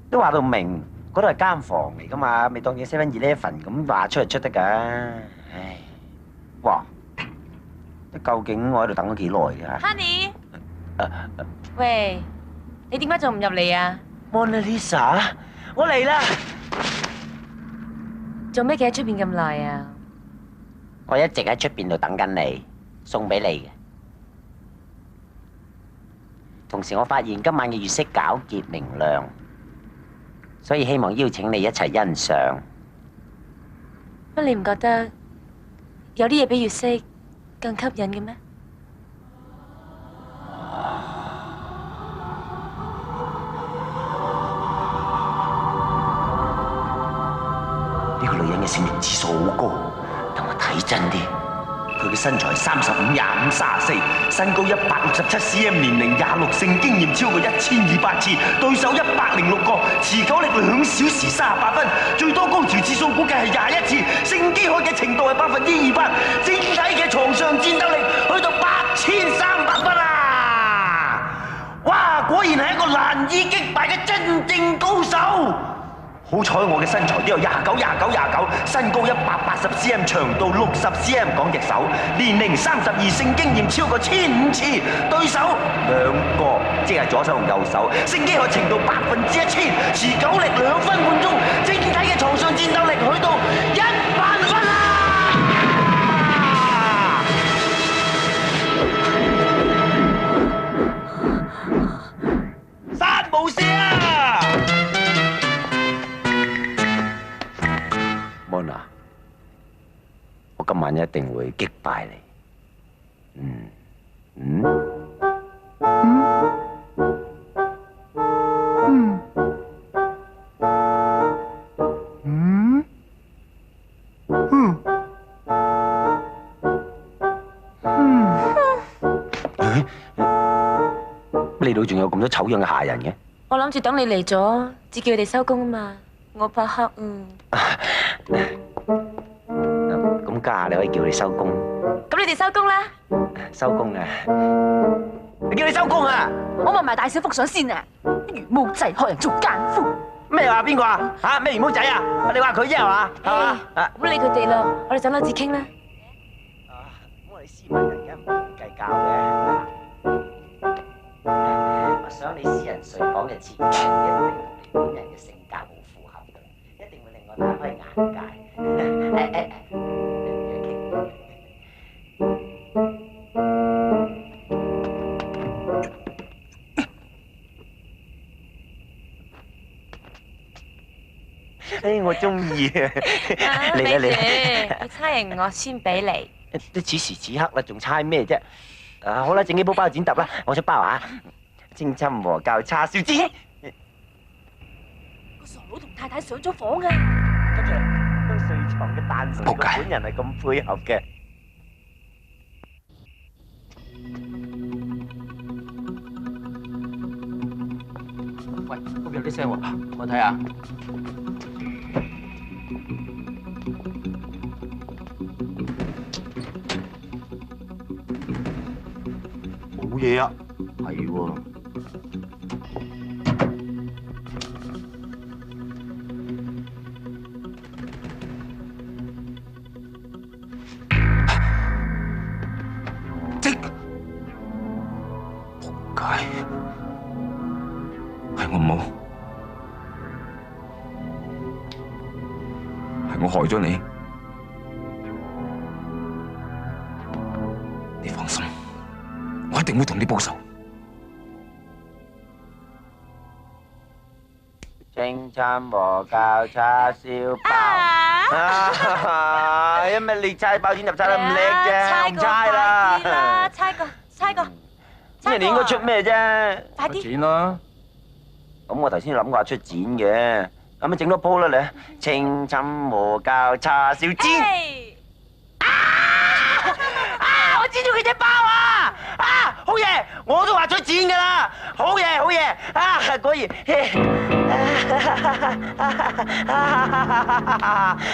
都話到明，嗰度係間房嚟噶嘛，未當嘢 7-11咁話出嚟出得㗎。唉，哇！究竟我喺度等咗幾耐㗎
Honey， 喂，你點解仲唔入嚟啊
？Mona Lisa， 我嚟啦！
做咩企喺出邊咁耐啊？
我一直喺出邊度等緊你，送俾你嘅。同時，我發現今晚嘅月色皎潔明亮，所以希望邀請你一齊欣賞。
乜你唔覺得有啲嘢比月色更吸引嘅咩？
呢個女人嘅性慾指數好高，等我睇真啲。佢嘅身材35、25、34，身高167 cm， 年齡26，性經驗超過1200次，對手106個，持久力2小時38分，最多高潮次數估計係21次，性飢渴嘅程度係200%，整體嘅床上戰鬥力去到8300分啊！哇，果然係一個難以擊敗嘅真正高手。好彩我嘅身材都有29，身高180 cm， 長度60 cm， 講隻手，年齡32，性經驗超過1500次，對手2個，即係左手同右手，性飢渴程度1000%，持久力2分半鐘，整體嘅床上戰鬥力去到10000分啊！殺無赦啊！Mona， 我今晚一定會擊敗你。呢度仲有咁多醜樣嘅下人嘅？
我諗住等你嚟咗，至叫佢哋收工啊嘛。我怕黑
咁家下你可以叫你收工。
咁你哋收工啦。
收工啊！你叫你收工啊！
我問埋大小福相先啊！魚毛仔學人做奸夫。
咩話邊個啊？嚇咩魚毛仔啊？你話佢啫係嘛？係嘛？
唔好理佢哋咯，我哋上樓至傾啦。
咁我哋斯文人梗唔計較嘅。我想你私人睡房嘅設計一定同你本人嘅性格好符合嘅，一定會令我大開眼界。我中意啊！嚟啦嚟啦！
你猜型我先俾你。
都此時此刻啦，仲猜咩啫？好啦，整幾煲包剪揼啦，我出包啊！清侵和教叉燒煎。
個傻佬同
太太上咗房啊！
跟住都睡床嘅誕辰，個本人係咁配合嘅。
喂，嗰邊有啲聲喎，我睇下。
冇嘢啊，
係喎。係我冇，係我害咗你。你放心，我一定會同你報仇。
清餐和教叉燒包。因為你猜包剪揼猜得咁叻啫，唔猜啦。
猜過。
咁人哋應該出咩啫？
快啲！
剪啦。
咁我頭先諗過出剪嘅，咁咪整多鋪啦你。清浸和教叉燒煎。我知道佢隻包啊！好嘢！我都話出剪噶啦，好嘢！果然。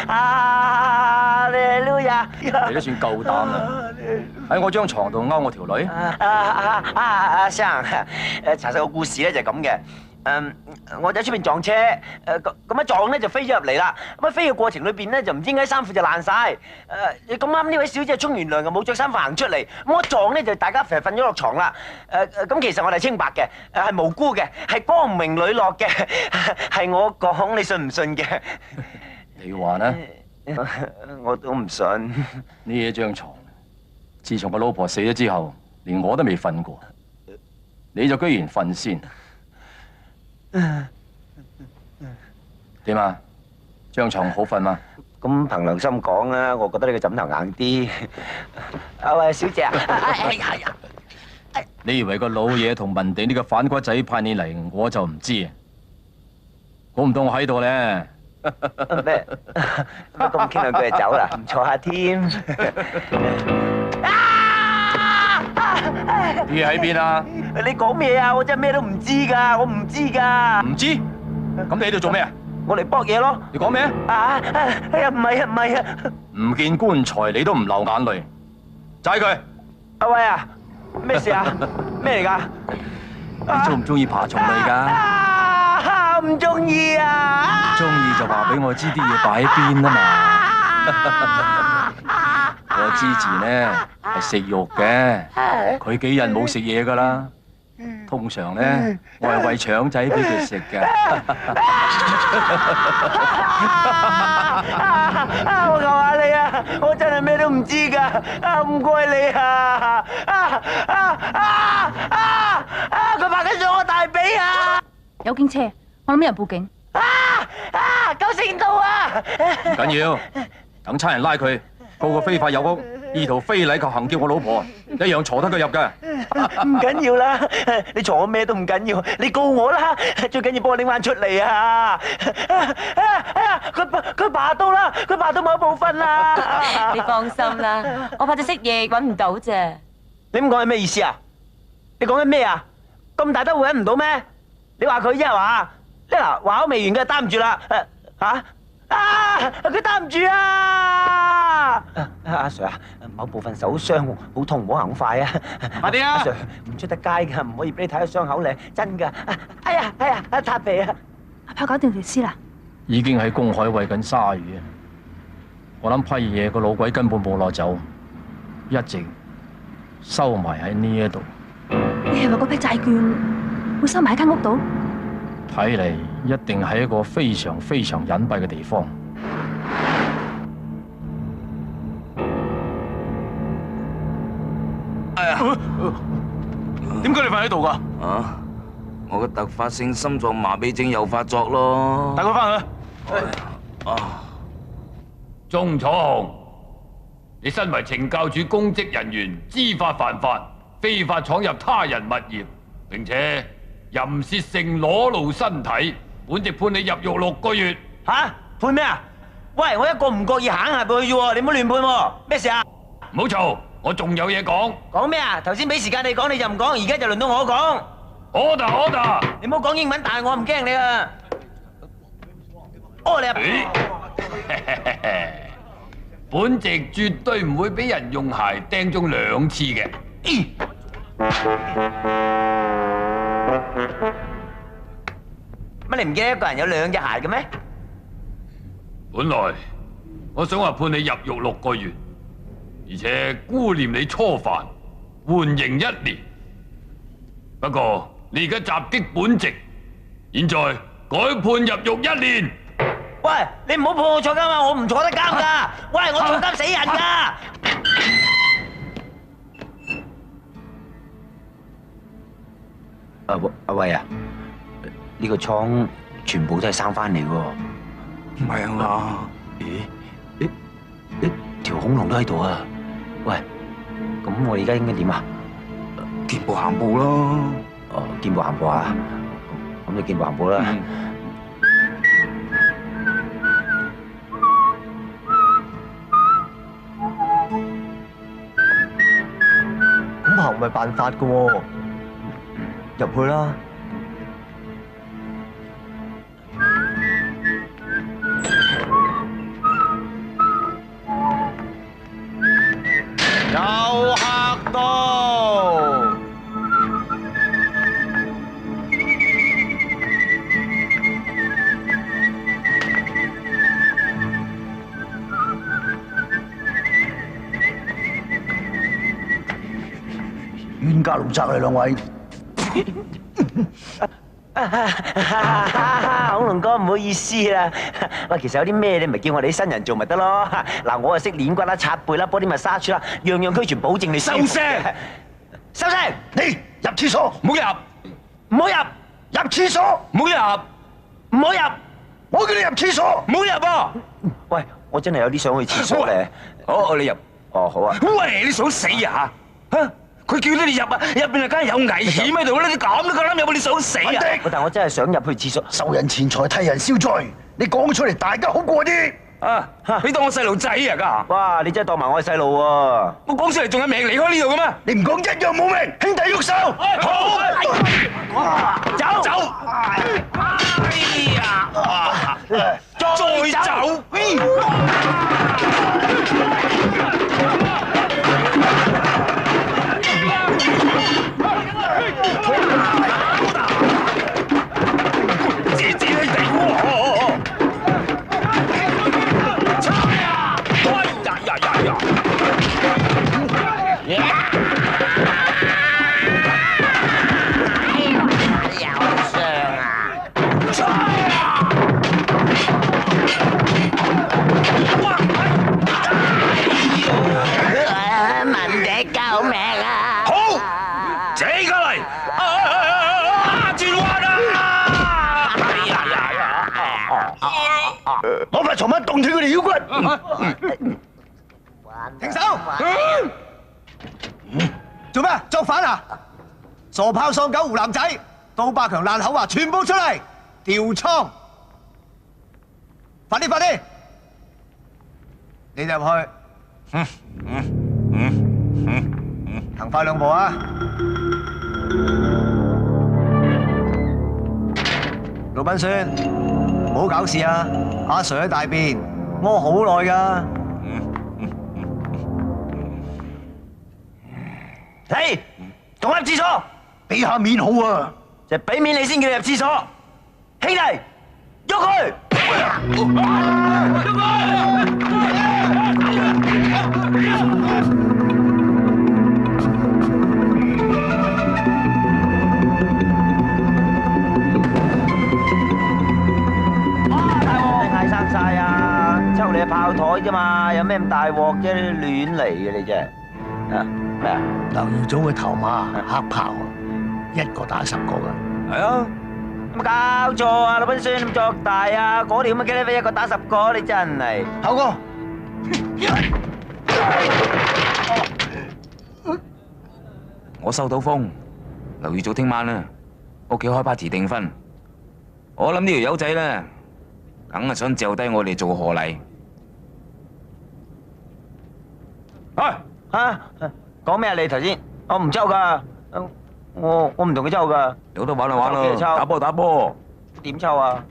哈利路亞！
你都算夠膽啦！喺我張床度勾我條女。
阿生，查實個故事咧就係咁嘅。我就喺出邊撞車，咁一撞咧就飛咗入嚟啦。咁飛嘅過程裏邊咧就唔知點解衫褲就爛晒。咁啱呢位小姐沖完涼又冇着衫行出嚟，咁我撞咧就大家瞓咗落床啦。咁其實我哋係清白嘅，係無辜嘅，係光明磊落嘅，係我講，你信唔信嘅？
你話呢？
我都唔信。
呢一張床，自從個老婆死咗之後，連我都未瞓過，你就居然瞓先。點啊？張床好瞓嗎？
咁憑良心講啊，我覺得你個枕頭硬啲。喂，小姐啊！
你以為個老嘢同文地呢個反骨仔派你嚟，我就唔知。估唔到我喺度咧。
咩？咁傾兩句就走啦？唔坐下添。
你喺邊啊？
你講咩啊？我真係咩都唔知㗎，我唔知㗎。
唔知？咁你喺度做咩啊？
我嚟搏嘢咯。
你講咩啊？
哎呀，唔係啊！
唔見棺材你都唔流眼淚，揸佢！
阿威啊，咩事啊？咩嚟㗎？
你中唔中意爬蟲類㗎？
唔中意啊！
中意就話俾我知啲嘢擺喺邊啊嘛！我之前呢係食肉嘅，佢幾日冇食嘢㗎啦。通常呢，我係餵腸仔俾佢食嘅。
我求下你啊！我真係咩都唔知㗎，唔該你啊！佢拍緊上我大髀啊！
有警車，我諗有人報警。
90度啊！
唔緊要，等差人拉佢，告個非法入屋，意圖非禮及行劫我老婆，一樣坐得佢入嘅。
唔緊要啦，你坐我咩都唔緊要，你告我啦，最緊要幫我拎翻出嚟啊！佢爬到啦，佢爬到某一部分啦。
你放心啦，我怕隻蜥蜴揾唔到啫。
你咁講係咩意思啊？你講緊咩啊？咁大都會揾唔到咩？你話佢啫係嘛？嗱，話口未完嘅，擔唔住啦。佢擔唔住啊！阿 Sir 啊，某部分受傷，好痛，唔好行快啊！
快啲啊！
阿 Sir 唔出得街㗎，唔可以俾你睇個傷口咧，真㗎。哎呀，擦皮啊！
阿炮搞掂條屍啦。
已經喺公海餵緊鯊魚啊！我諗批嘢個老鬼根本冇攞走，一直收埋喺呢一度。
你係話嗰批債券會收埋喺間屋度？
睇嚟一定係一個非常非常隱蔽嘅地方。
哎呀！
點解你瞓喺度㗎？
啊！我嘅突發性心臟麻痹症又發作咯。
帶佢翻去。
鍾楚紅，你身為懲教署公職人員，知法犯法，非法闖入他人物業，並且淫褻性裸露身體，本席判你入獄6個月。
吓？判咩啊？喂，我一個唔覺意行下過去啫喎，你唔好亂判喎。咩事啊？
唔好嘈，我仲有嘢講。
講咩啊？頭先俾時間你講你就唔講，而家就輪到我講。
order，
你唔好講英文，但係我唔驚你啊。你啊！
本席絕對唔會俾人用鞋釘中2次嘅。
乜你唔記得一個人有2隻鞋嘅咩？
本來我想話判你入獄6個月，而且顧念你初犯，緩刑1年。不過你而家襲擊本席，現在改判入獄1年。
喂，你唔好判我坐監啊！我唔坐得監噶。喂，我坐監死人噶。阿威啊，呢個倉全部都係生翻嚟喎。
唔係啊嘛？
咦？條恐龍都喺度啊！喂，咁我而家應該點啊？
見步行步咯。
哦，見步行步啊！咁你見步行步啦。
咁行唔係辦法噶喎，入去啦。
有客到。
冤家路窄你兩位。
恐龍哥唔好意思啦。喂，其實有啲咩你咪叫我哋啲新人做咪得咯。嗱，我啊識捏骨啦、擦背啦、body massage啦，樣樣俱全，保證你舒服。
收聲！
收聲！
你入廁所，
唔好入，唔好入，
入廁所，
唔好入，唔好入。
我叫你入廁所，
唔好入噃！喂，我真係有啲想去廁所咧。
好，你入。
哦，好啊。
喂，你想死啊？嚇！佢叫你入啊，入邊啊梗係有危險喺度啦！你咁都夠膽入，你想死啊？
但我真係想入去廁所，
收人錢財替人消災，你講出嚟大家好過啲。
啊！你當我細路仔啊？家
哇！你真係當埋我係細路喎！
我講出嚟仲有命離開呢度嘅咩？
你唔講一樣冇命，兄弟喐手！
好，走！哎呀！再走！
攞塊床板凍斷佢哋腰骨。
停手！做咩？作反啊！傻炮喪狗湖南仔，刀疤強爛口話全部出嚟，調倉！快啲快啲！你哋入去。行快2步啊！魯賓孫，唔好搞事啊！阿 Sir 喺大便，屙好耐㗎。
你同我入廁所，
俾下面好啊！
就俾面你先叫你入廁所，兄弟，喐佢！太生晒啊！抽你係炮台啫嘛，有咩咁大鑊啫？亂嚟嘅你真係啊！咩啊？
劉耀祖嘅頭馬黑豹，一個打10個㗎。
係啊！
有冇搞錯啊？魯賓孫咁作大啊！嗰條咁嘅茄喱啡一個打10個，你真係。
後哥，
我收到風，劉耀祖聽晚啊，屋企開 party 訂婚，
我諗呢條友仔咧，梗係想嚼低我哋做何禮。
嚇講咩啊？你頭先我唔抽噶，我唔同佢抽噶。
有得玩就玩咯，打波打波。
點抽啊？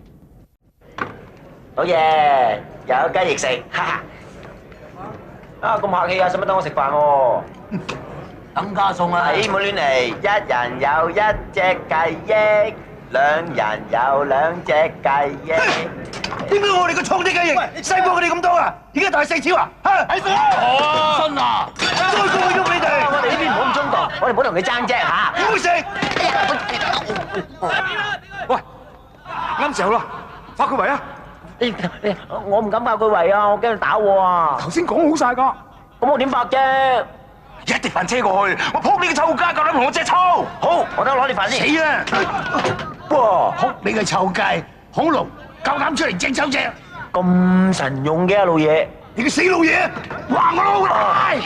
好嘢，有雞翼食，哈哈！啊咁客氣啊，使乜等我食飯喎？等加餸啊！唔好亂嚟，一人有一隻雞翼，兩人有兩隻雞翼。
點解我哋個廠啲雞翼細過佢哋咁多啊？而家大4條啊？嚇！喺度！
真啊！
再過去喐你哋！
我哋呢邊唔好咁衝動，我哋唔好同佢爭啫嚇。
唔好食！
喂，啱時候啦，發佢圍啊！
我唔敢發佢圍啊，我驚佢打我啊！
頭先講好晒㗎，
咁我點發啫？
一碟飯車過去，我撲你個臭街，夠膽同我隻粗！
好，我等我攞碟飯先。
死啦！哇！撲你個臭街，恐龍夠膽出嚟隻手隻！
咁神勇嘅老嘢，
你個死老嘢，話我老賴！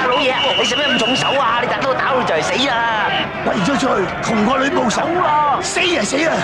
老嘢，你使咩咁重手啊？你打到打到就係死啦！
為咗再同個女報仇，死啊死啊！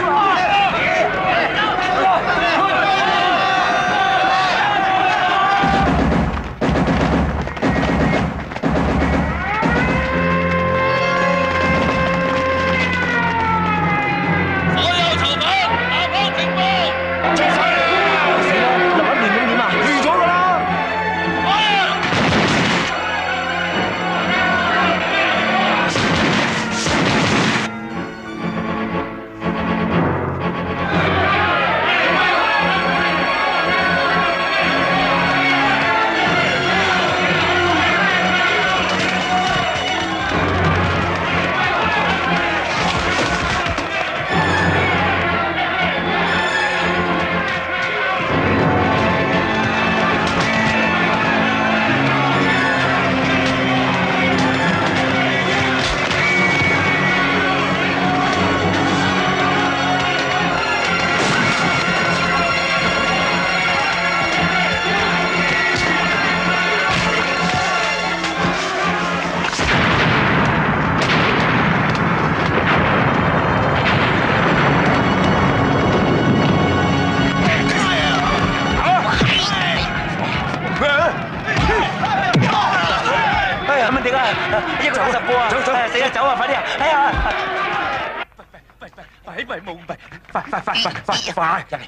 快！入嚟！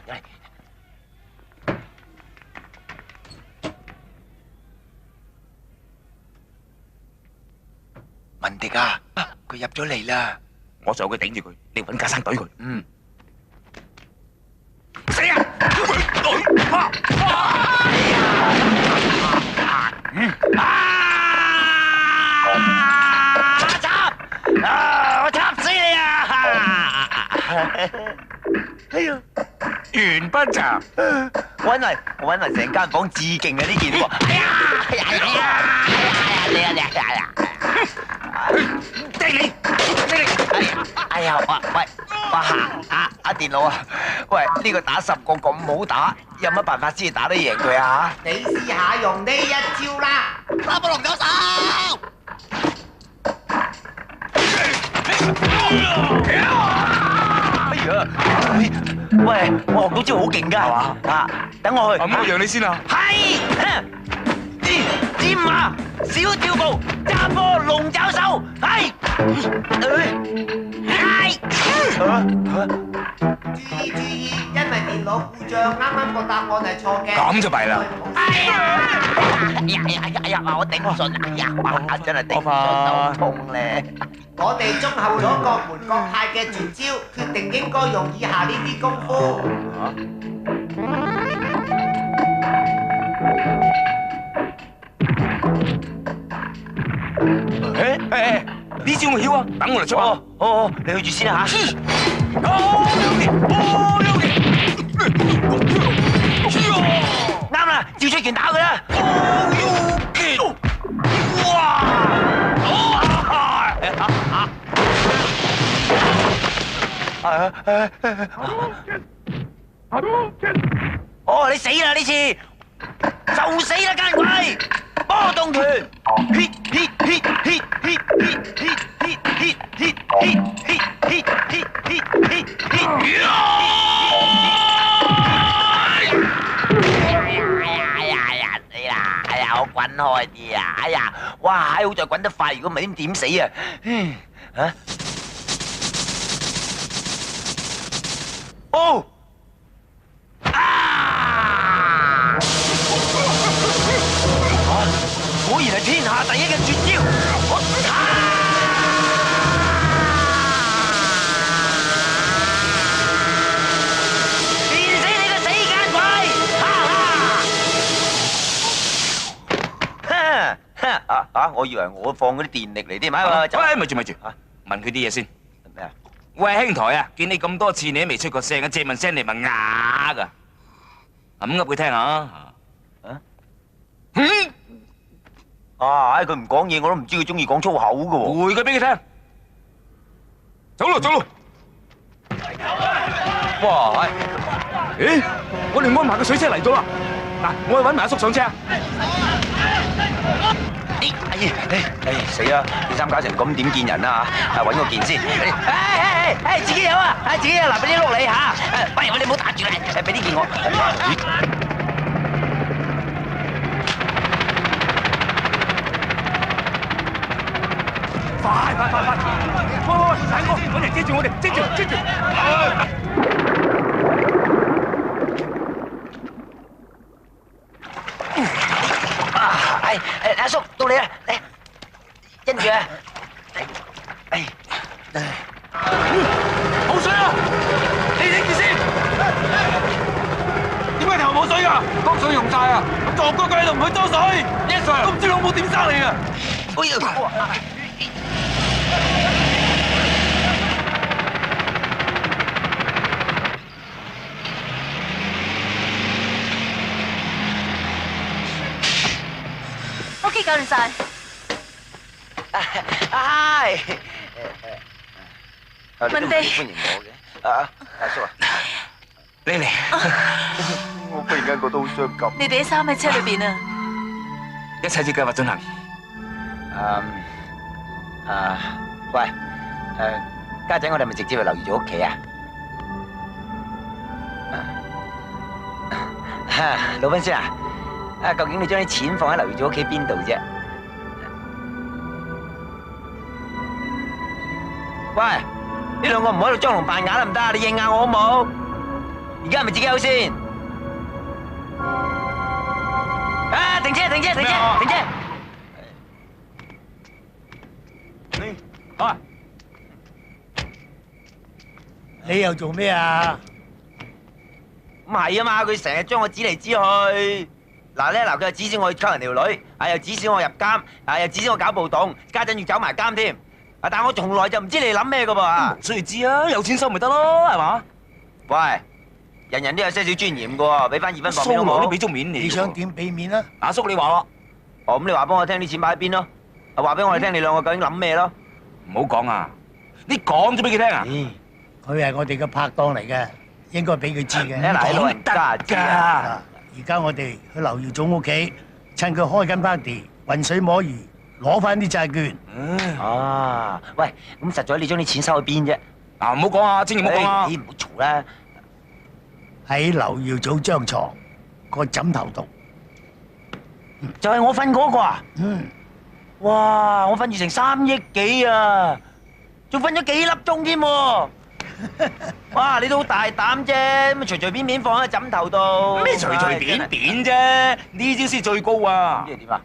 文迪啊，佢入咗嚟啦！
我上去頂住佢，你揾架生懟佢。
嗯。
死啊！
我插死你啊！哎呀，
完不就？
我揾嚟成間房致敬啊！呢件喎，哎呀，叮你！哎呀，喂，阿電腦啊，喂，呢個打10個咁好打，有乜辦法先至打得贏佢啊？
你試下用呢一招啦，打波龍九手！
哎呀，喂，我學到招好勁㗎，係嘛？啊，等我去。
咁我讓你先啊。
係，尖馬，小跳步，揸波龍爪手，係。
注意，因為電腦故障，啱啱個答案係錯嘅。
咁就弊啦。
哎呀，我頂唔順，哎呀，真係頂唔順，好痛咧。
我哋綜合咗各門各派嘅絕招，決定應該用以下呢啲功夫。
呢招我曉啊，等我嚟出啊！
哦，你去住先啦嚇。啱啦，照出拳打佢啦！哦，你死啦呢次，就死啦奸鬼！波波動拳。我滾開啲啊！哎呀，哇！好在滾得快，如果唔係點死啊？嚇！哦！啊！果然係天下第一嘅絕招！我以為我放嗰啲電力嚟添，
喂，咪住，問佢啲嘢先。
咩啊？
喂，兄台啊，見你咁多次，你都未出過聲嘅，借問聲你咪啞噶？咁噏佢聽下啊！
佢唔講嘢，我都唔知佢中意講粗口噶喎。
回佢俾佢聽。走咯！哇！咦？我哋安排個水車嚟到啦！嗱，我去揾埋阿叔上車。
死啦！件衫搞成咁點見人啊嚇！揾個件先。自己有啊！自己有嗱，俾啲碌你嚇。喂，你唔好打住啦，俾呢件我。
快！大哥，揾人遮住我哋，遮住！
阿叔到你啦，嚟，跟住啊！
冇水啊！你聽住先。點解頭冇水㗎？江水用晒啊！撞嗰個喺度唔去多水。Yes sir，都唔知老母點生你啊！OK，
搞掂晒。
文地，歡迎我嘅。阿叔啊，
你嚟。
我忽然間覺得好傷感。
你哋啲衫喺車裏邊啊？
一切照計劃進行。
喂，家姐，我哋咪直接去劉耀祖屋企啊？老賓師啊！究竟你將啲錢放喺劉耀祖屋企邊度啫？喂，呢兩個唔好喺度裝聾扮啞得唔得啊？你應下我好冇？而家係咪自己有先？停車！
你又做咩啊？
咁係啊嘛，佢成日將我指嚟指去。嗱佢又指使我去溝人條女，又指使我入監，又指使我搞暴動，家陣要走埋監添。但我從來就唔知你哋諗咩噶噃。
唔需要知啊，有錢收咪得咯，係嘛？
喂，人人都有些少尊嚴噶喎，俾翻2分薄面好冇？
都俾足面你。
你想點俾面啊？
阿叔你話咯。
咁你話幫我聽啲錢擺喺邊咯？話俾我哋聽你兩個究竟諗咩咯？
唔好講啊！你講咗俾佢聽啊！
佢係我哋嘅拍檔嚟嘅，應該俾佢知嘅。
老人家㗎。
而家我哋去劉耀祖屋企，趁佢開緊 party，渾水摸魚，攞翻啲債券。
喂，咁實在你將啲錢收去邊啫？
嗱，唔好講啊，千祈唔好講啊！
你唔好嘈啦。
喺劉耀祖張床個枕頭度，
就係我瞓嗰個啊！哇，我瞓住成3億幾啊，仲瞓咗幾粒鐘添喎！哇！你都好大膽啫，咁隨隨便放喺枕頭度。
咩隨隨便便啫？呢招先最高啊！
即係點啊？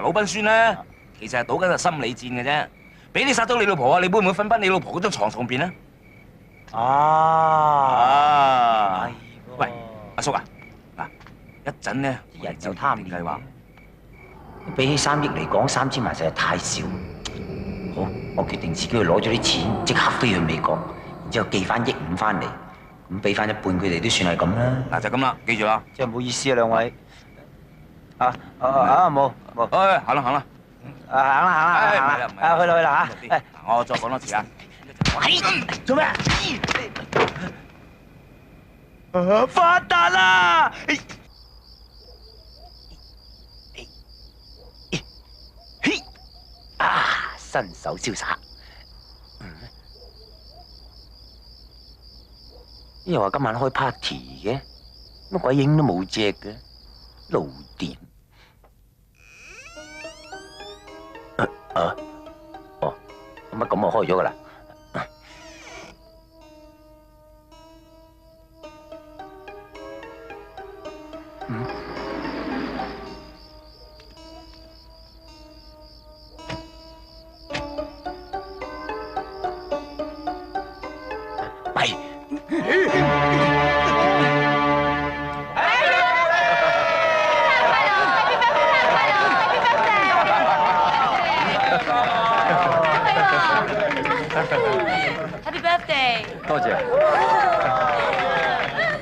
老賓孫咧，其實係賭緊個心理戰嘅啫。俾你殺咗你老婆啊，你會唔會瞓翻你老婆嗰張床上邊咧？喂，阿叔啊，嗱，一陣咧，人就貪念計劃。
比起3億嚟講，3000萬實在太少。好，我決定自己去攞咗啲錢，即刻飛去美國。之後寄翻1億5翻嚟，咁俾翻一半佢哋都算係咁啦。
嗱就咁啦，記住啦。
真係唔好意思啊，兩位。冇。
行啦。
行啦，去啦嚇。
我再講多次啊。
做咩？發達啦！
身手瀟灑。又話今晚開 party 嘅，乜鬼影都冇隻嘅，老掂。哦，乜咁我開咗噶啦。
Happy birthday！
多謝，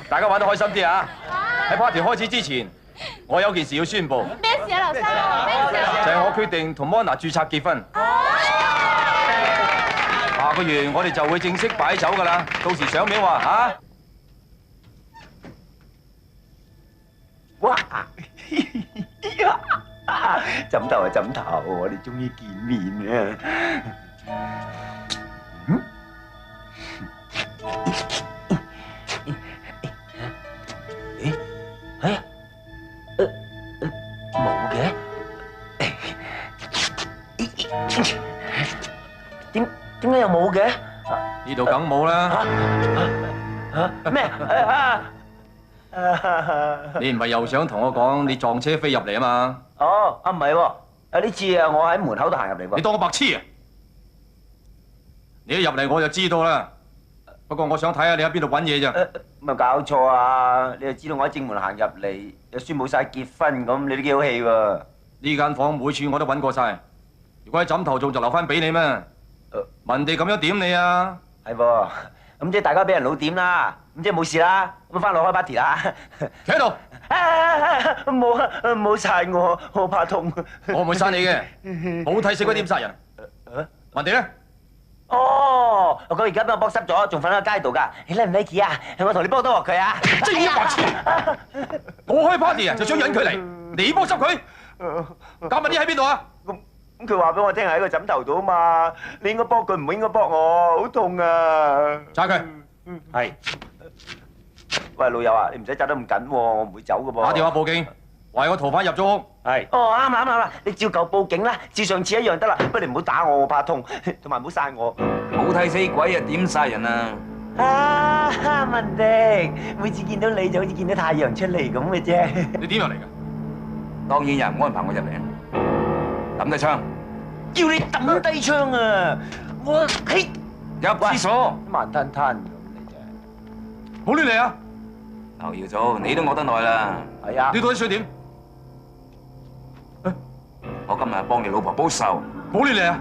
大家玩得開心啲啊！喺 party 開始之前，我有件事要宣佈。
咩事啊，劉生？咩事啊？
就係我決定同 Mona 註冊結婚。下個月我哋就會正式擺酒㗎啦，到時上面話嚇。
哇！枕頭啊枕頭，我哋終於見面啦！冇嘅，點解又冇嘅？
呢度梗冇啦。
咩？
你唔係又想同我講你撞車飛入嚟啊嘛？
哦，唔係喎，呢次啊，我喺門口度行入嚟喎。
你當我白痴啊？你一入嚟我就知道啦。不過我想睇下你喺邊度揾嘢啫。
咪搞錯啊！你就知道我喺正門行入嚟，又宣佈晒結婚咁，你都幾好氣喎。
呢間房每處我都揾過晒，如果喺枕頭做就留翻俾你咩？問地咁樣點你啊？
係噃，咁即係大家俾人老點啦，咁即係冇事啦，咁翻落開 party 啦。
企喺度。
冇殺我，我怕痛。
我唔會殺你嘅，冇睇死鬼點殺人。問地咧？
哦，佢而家俾我剝濕咗，仲瞓喺個街度㗎。你 like 唔 like 啊？我同你幫多鑊佢啊！
真係白痴！我開 party 啊，就想引佢嚟，你剝濕佢。咁問啲喺邊度啊？
咁佢話俾我聽係喺個枕頭度啊嘛。你應該剝佢，唔應該剝我，好痛啊！
揸佢。
係。喂，老友啊，你唔使揸得咁緊喎，我唔會走㗎噃。
打電話報警，話有個逃犯入咗屋。
係。哦，啱啦，你照舊報警啦，照上次一樣得啦。不過你唔好打我，我怕痛，同埋唔好殺我。
冇睇死鬼啊，點殺人啊？
啊，文迪，每次見到你就好似見到太陽出嚟咁嘅啫。
你點入嚟㗎？
當然有人安排我入嚟。抌低槍。
叫你抌低槍啊！我喺
入廁所。
慢吞吞咁你
好亂嚟啊！
劉耀祖，你都惡得耐啦。
係啊。
你到底想點？
我今日幫你老婆報仇。
好亂嚟啊！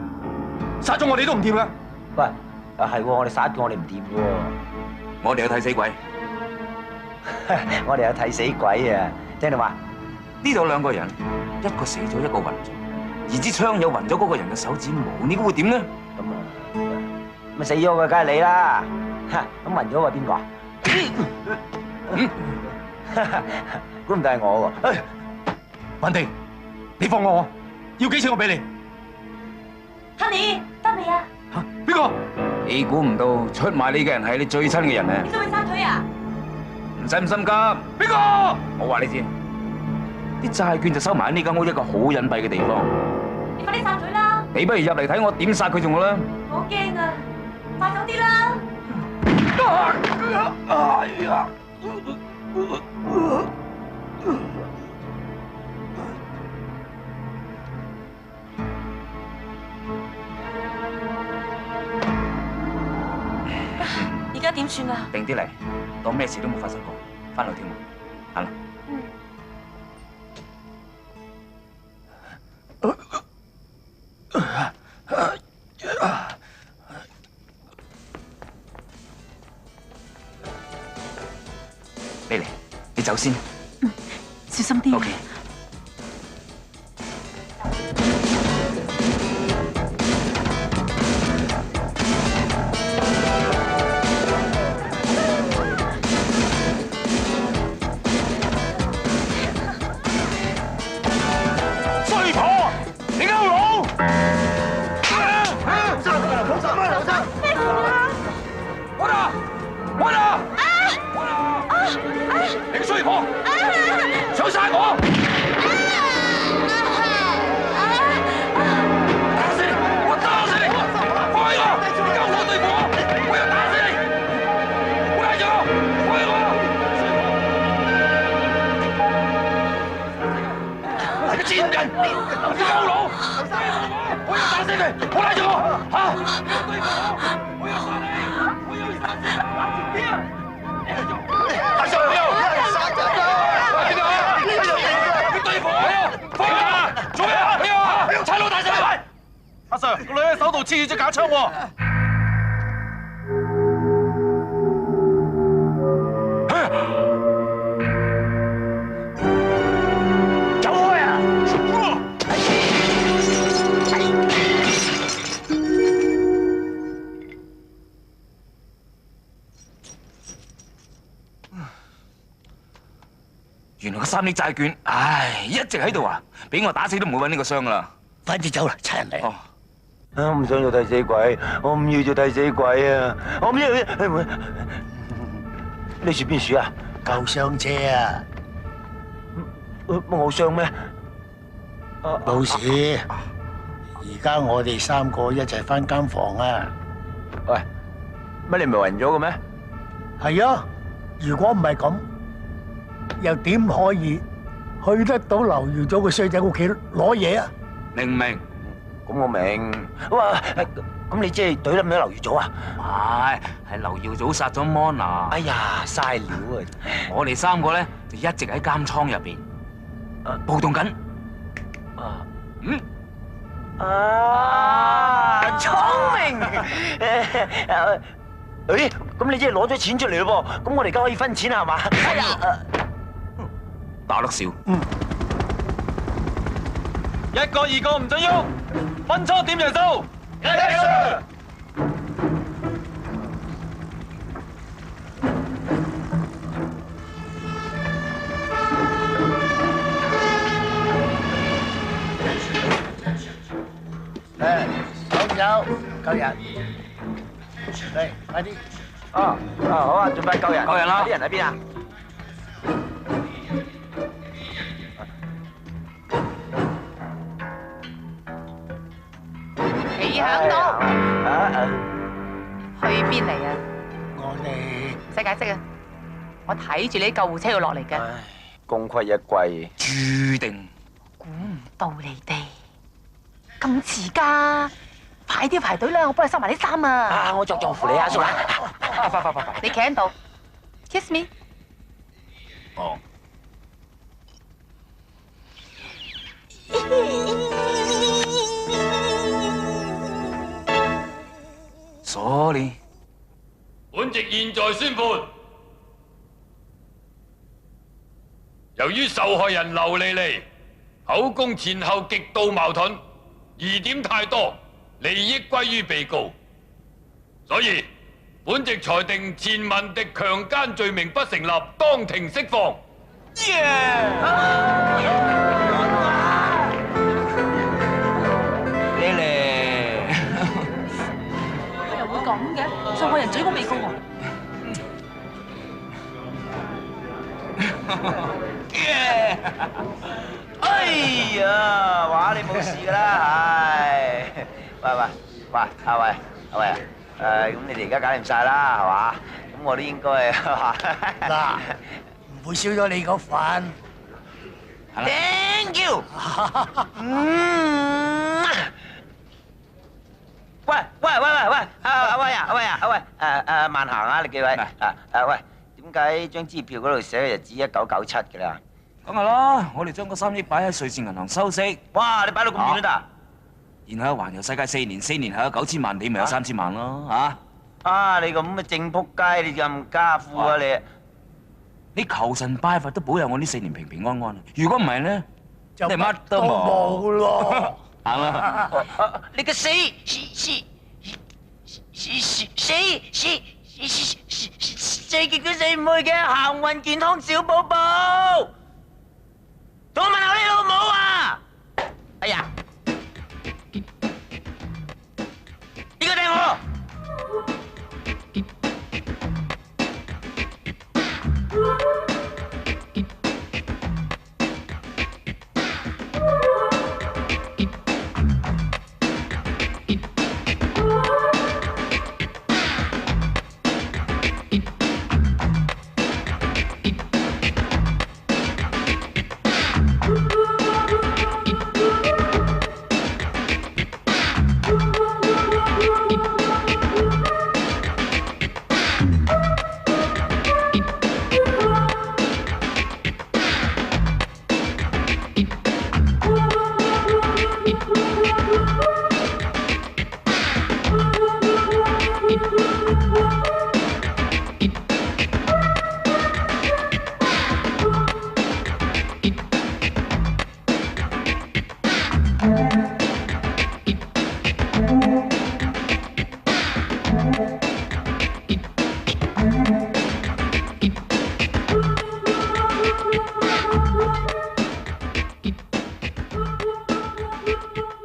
殺咗我哋都唔掂㗎。
喂，係喎，我哋殺咗我哋唔掂喎。
我哋有睇死鬼。
我哋有睇死鬼啊！聽到嘛？
呢度兩個人，一個死咗，一個暈咗。而支槍有暈咗嗰個人嘅手指毛，你估會點呢？
咁死咗嘅梗係你啦。咁暈咗個係邊個啊？估唔到係我喎。
文定，你放我，要幾錢我俾你
？Honey，得未啊？
邊個？
你估唔到出賣你嘅人係你最親嘅人啊！
你想去殺佢啊？
唔使咁心急。邊個？我話你知，啲債券就收埋喺呢間屋一個好隱蔽嘅地方。
你快啲殺佢啦！
你不如入嚟睇我點殺佢仲好啦。
我驚啊！快手啲啦！
哎呀！
而家點算啊？
定啲嚟，當咩事都冇發生過，翻樓添啊！行啦。你嚟，你走先。
小心啲。
OK。衰婆，你鳩佬！
賤人，鳩佬，我要打死佢！我拉住我嚇！我要殺你！我要殺死你！大叔，邊度啊？你對付我啊！放啊！做咩啊？差佬大叔，阿 Sir， 個女喺手度黐住隻假槍喎。
原來個3億債券，唉，一直喺度啊！俾我打死都唔會揾呢個箱噶啦！
快啲走啦，差人嚟！
我唔想做替死鬼，我唔要做替死鬼啊！我唔要。你住邊處啊？
救傷車啊！
冇傷咩？
冇事。而家我哋3個一齊翻間房啊！
喂，乜你唔係暈咗嘅咩？
係啊！如果唔係咁，又點可以去得到劉耀祖個衰仔屋企攞嘢啊？
明唔明？
咁我明。哇！咁你即係懟冧咗劉耀祖啊？
唔係，係劉耀祖殺咗 Mona。
哎呀，嘥料啊！
我哋3個咧就一直喺監倉入邊暴動緊。
聰明！咁你即係攞咗錢出嚟咯噃？咁我哋而家可以分錢係嘛？哎呀！
打得少。
一個二個唔准喐，分倉點人數。
手救人，嚟快啲！
好啊，盡快救人。
救人啦！
啲人喺邊啊？
你響度？去邊嚟啊？
我哋
唔使解釋啊！我睇住你啲救護車要落嚟嘅。
功虧一簣，
注定。
估唔到你哋咁遲㗎，快啲排隊啦！我幫你收埋啲衫啊！
我着扶你啊，叔啊！快！
你企喺度 ，kiss me。
哦。Sorry。
本席現在宣判，由於受害人劉莉莉口供前後極度矛盾，疑點太多，利益歸於被告，所以本席裁定錢文迪強姦罪名不成立，當庭釋放。
咁嘅，受害人嘴講被告喎。
哎呀，話你冇事㗎啦，唉！喂，阿偉啊，咁你哋而家搞掂晒啦，係嘛？咁我都應該
嗱，唔會少咗你嗰份。
Thank you。喂，阿威，慢行啊，你幾位？喂，點解張支票嗰度寫嘅日子1997嘅啦？
梗係啦，我哋將嗰3億擺喺瑞士銀行收息。
哇，你擺到咁遠都得？
然後環遊世界4年，4年後有9000萬，你咪有3000萬咯，
啊，你咁嘅正仆街，你咁家富啊你！
你求神拜佛都保佑我呢4年平平安安。如果唔係咧，你乜都冇
咯。
行啦！
你個死極都死唔去嘅行運健康小寶寶，同我問候你老母啊！哎呀，呢個掟我！
啊！